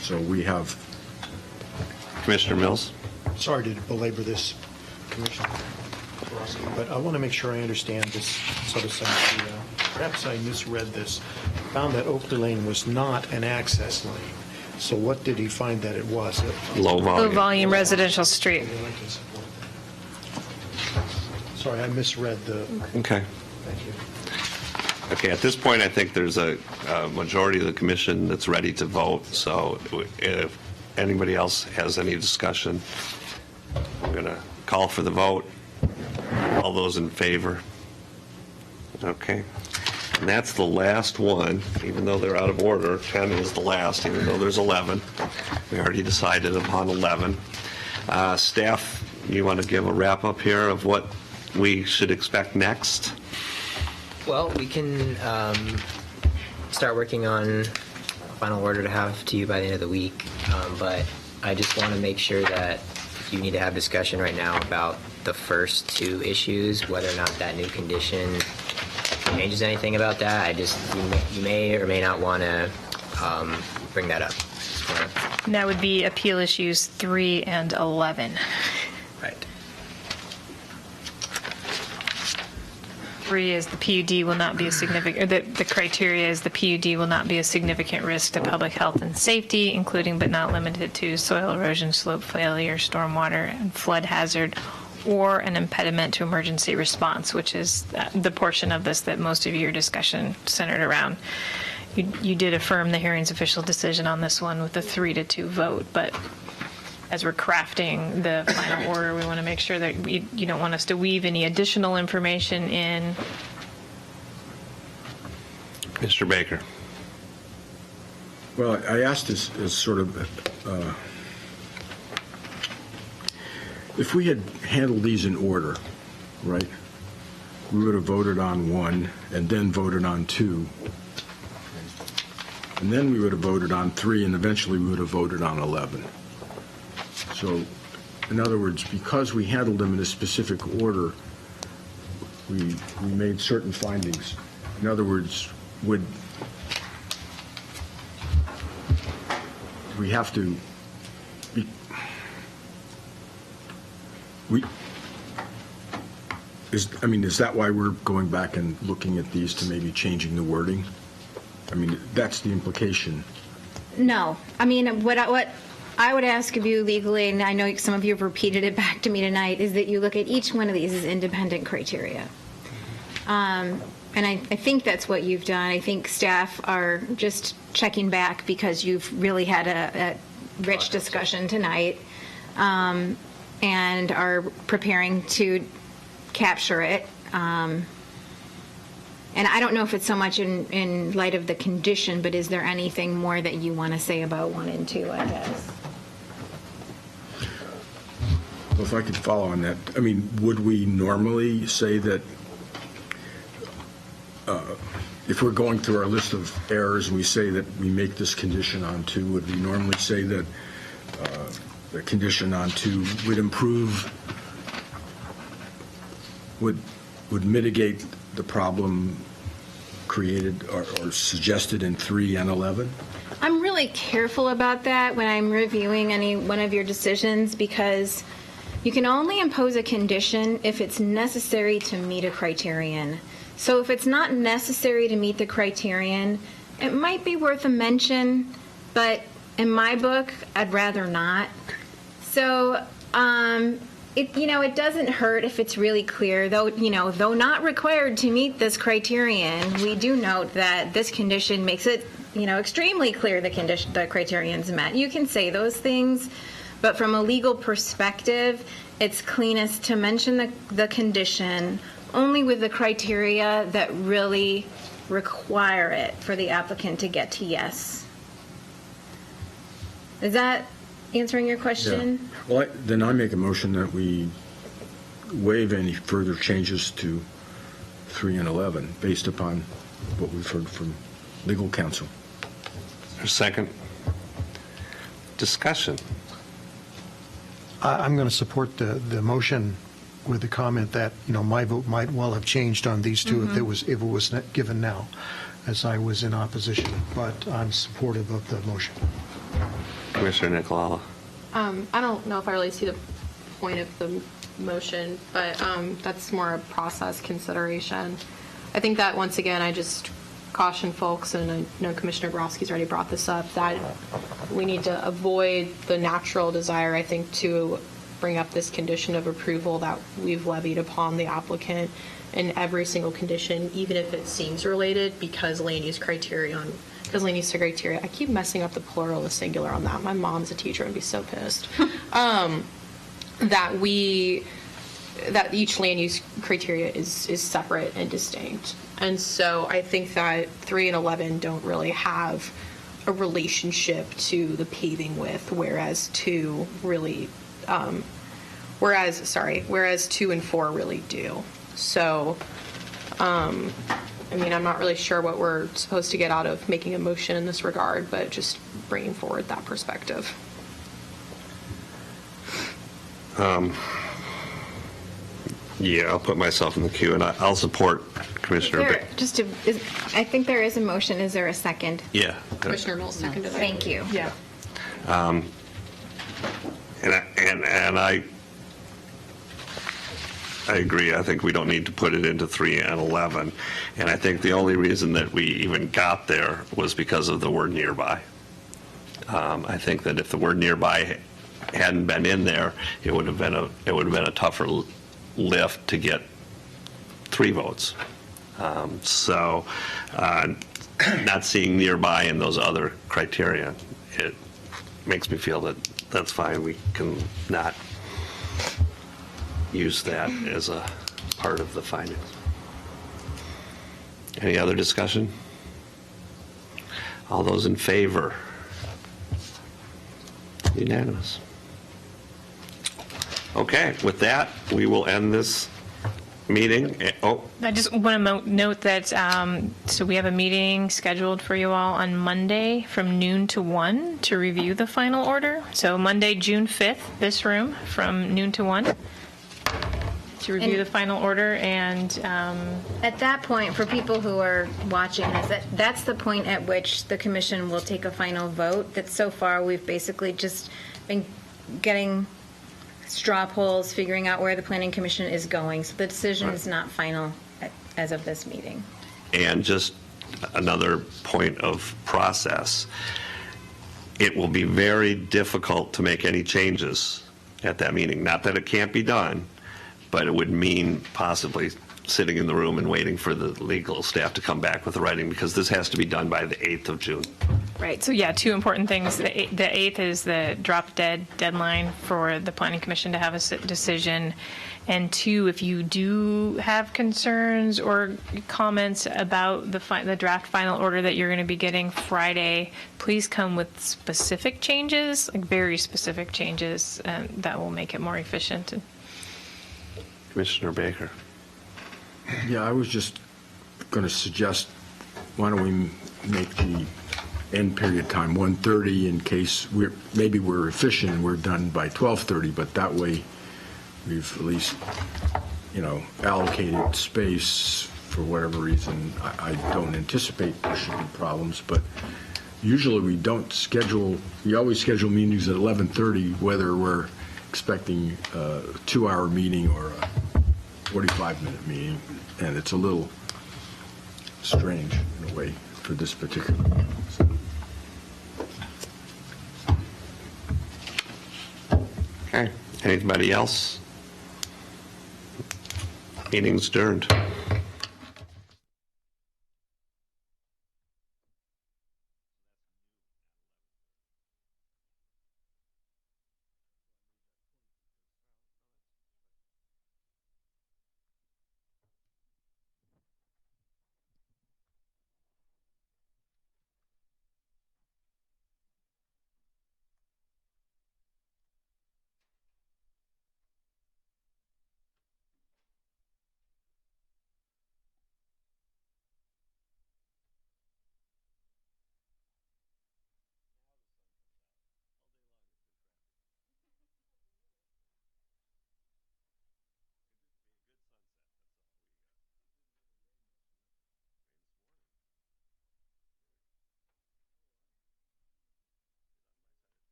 So we have, Commissioner Mills? Sorry to belabor this, Commissioner Borowski, but I want to make sure I understand this sort of thing. Perhaps I misread this. Found that Oakley Lane was not an access lane. So what did he find that it was? Low volume. Low-volume residential street. Sorry, I misread the, Okay. thank you. Okay, at this point, I think there's a majority of the commission that's ready to vote, so if anybody else has any discussion, I'm going to call for the vote. All those in favor? Okay. And that's the last one, even though they're out of order. 10 is the last, even though there's 11. We already decided upon 11. Staff, you want to give a wrap-up here of what we should expect next? Well, we can start working on a final order to have to you by the end of the week, but I just want to make sure that you need to have discussion right now about the first two issues, whether or not that new condition changes anything about that. You may or may not want to bring that up. And that would be appeal issues 3 and 11. Right. 3 is the PUD will not be a significant, or the criteria is the PUD will not be a significant risk to public health and safety, including but not limited to soil erosion, slope failure, stormwater, and flood hazard, or an impediment to emergency response, which is the portion of this that most of your discussion centered around. You did affirm the hearing's official decision on this one with a 3-2 vote, but as we're crafting the final order, we want to make sure that you don't want us to weave any additional information in. Mr. Baker. well, I asked this as sort of, if we had handled these in order, right, we would have voted on 1 and then voted on 2. And then we would have voted on 3, and eventually we would have voted on 11. So, in other words, because we handled them in a specific order, we made certain findings. In other words, would we have to be, is that why we're going back and looking at these to maybe changing the wording? I mean, that's the implication. No. I mean, what I would ask of you legally, and I know some of you have repeated it back to me tonight, is that you look at each one of these as independent criteria. And I think that's what you've done. I think staff are just checking back because you've really had a rich discussion tonight, and are preparing to capture it. And I don't know if it's so much in light of the condition, but is there anything more that you want to say about 1 and 2, I guess? Well, if I could follow on that, I mean, would we normally say that if we're going through our list of errors and we say that we make this condition on 2, would we normally say that the condition on 2 would improve, would mitigate the problem created or suggested in 3 and 11? I'm really careful about that when I'm reviewing any one of your decisions, because you can only impose a condition if it's necessary to meet a criterion. So if it's not necessary to meet the criterion, it might be worth a mention, but in my book, I'd rather not. So, it doesn't hurt if it's really clear, though not required to meet this criterion. We do note that this condition makes it, extremely clear the criterion's met. You can say those things, but from a legal perspective, it's cleanest to mention the condition only with the criteria that really require it for the applicant to get to yes. Is that answering your question? Yeah. Well, then I make a motion that we waive any further changes to 3 and 11 based upon what we've heard from legal counsel. A second. Discussion. I'm going to support the motion with the comment that, my vote might well have changed on these two if it was given now, as I was in opposition, but I'm supportive of the motion. Commissioner Nicolala. I don't know if I really see the point of the motion, but that's more a process consideration. I think that, once again, I just caution folks, and I know Commissioner Borowski's already brought this up, that we need to avoid the natural desire, I think, to bring up this condition of approval that we've levied upon the applicant in every single condition, even if it seems related, because land use criteria, I keep messing up the plural, the singular on that. My mom's a teacher and be so pissed. That each land use criteria is separate and distinct. And so I think that 3 and 11 don't really have a relationship to the paving width, whereas 2 really, whereas 2 and 4 really do. So, I'm not really sure what we're supposed to get out of making a motion in this regard, but just bringing forward that perspective. Yeah, I'll put myself in the queue, and I'll support Commissioner. I think there is a motion. Is there a second? Yeah. Commissioner Mills seconded it. Thank you. Yeah. And I agree. I think we don't need to put it into 3 and 11. And I think the only reason that we even got there was because of the word nearby. I think that if the word nearby hadn't been in there, it would have been a tougher lift to get 3 votes. Not seeing nearby in those other criteria, it makes me feel that that's fine. We can not use that as a part of the findings. Any other discussion? All those in favor? Unanimous. Okay, with that, we will end this meeting. Oh, I just want to note that, so we have a meeting scheduled for you all on Monday from noon to 1 to review the final order. So Monday, June 5th, this room, from noon to 1, to review And- the final order, and At that point, for people who are watching this, that's the point at which the commission will take a final vote. That so far, we've basically just been getting straw polls, figuring out where the planning commission is going. So the decision is not final as of this meeting. and just another point of process. It will be very difficult to make any changes at that meeting. Not that it can't be done, but it would mean possibly sitting in the room and waiting for the legal staff to come back with the writing, because this has to be done by the 8th of June. right, so yeah, two important things. The 8th is the drop dead deadline for the planning commission to have a decision. And two, if you do have concerns or comments about the draft final order that you're going to be getting Friday, please come with specific changes, like very specific changes, that will make it more efficient. Commissioner Baker. Yeah, I was just going to suggest, why don't we make the end period time 1:30 in case maybe we're efficient and we're done by 12:30, but that way we've at least, allocated space for whatever reason. I don't anticipate there should be problems, but usually we always schedule meetings at 11:30, whether we're expecting a 2-hour meeting or a 45-minute meeting, and it's a little strange in a way for this particular meeting. Okay, anybody else? Meeting's adjourned.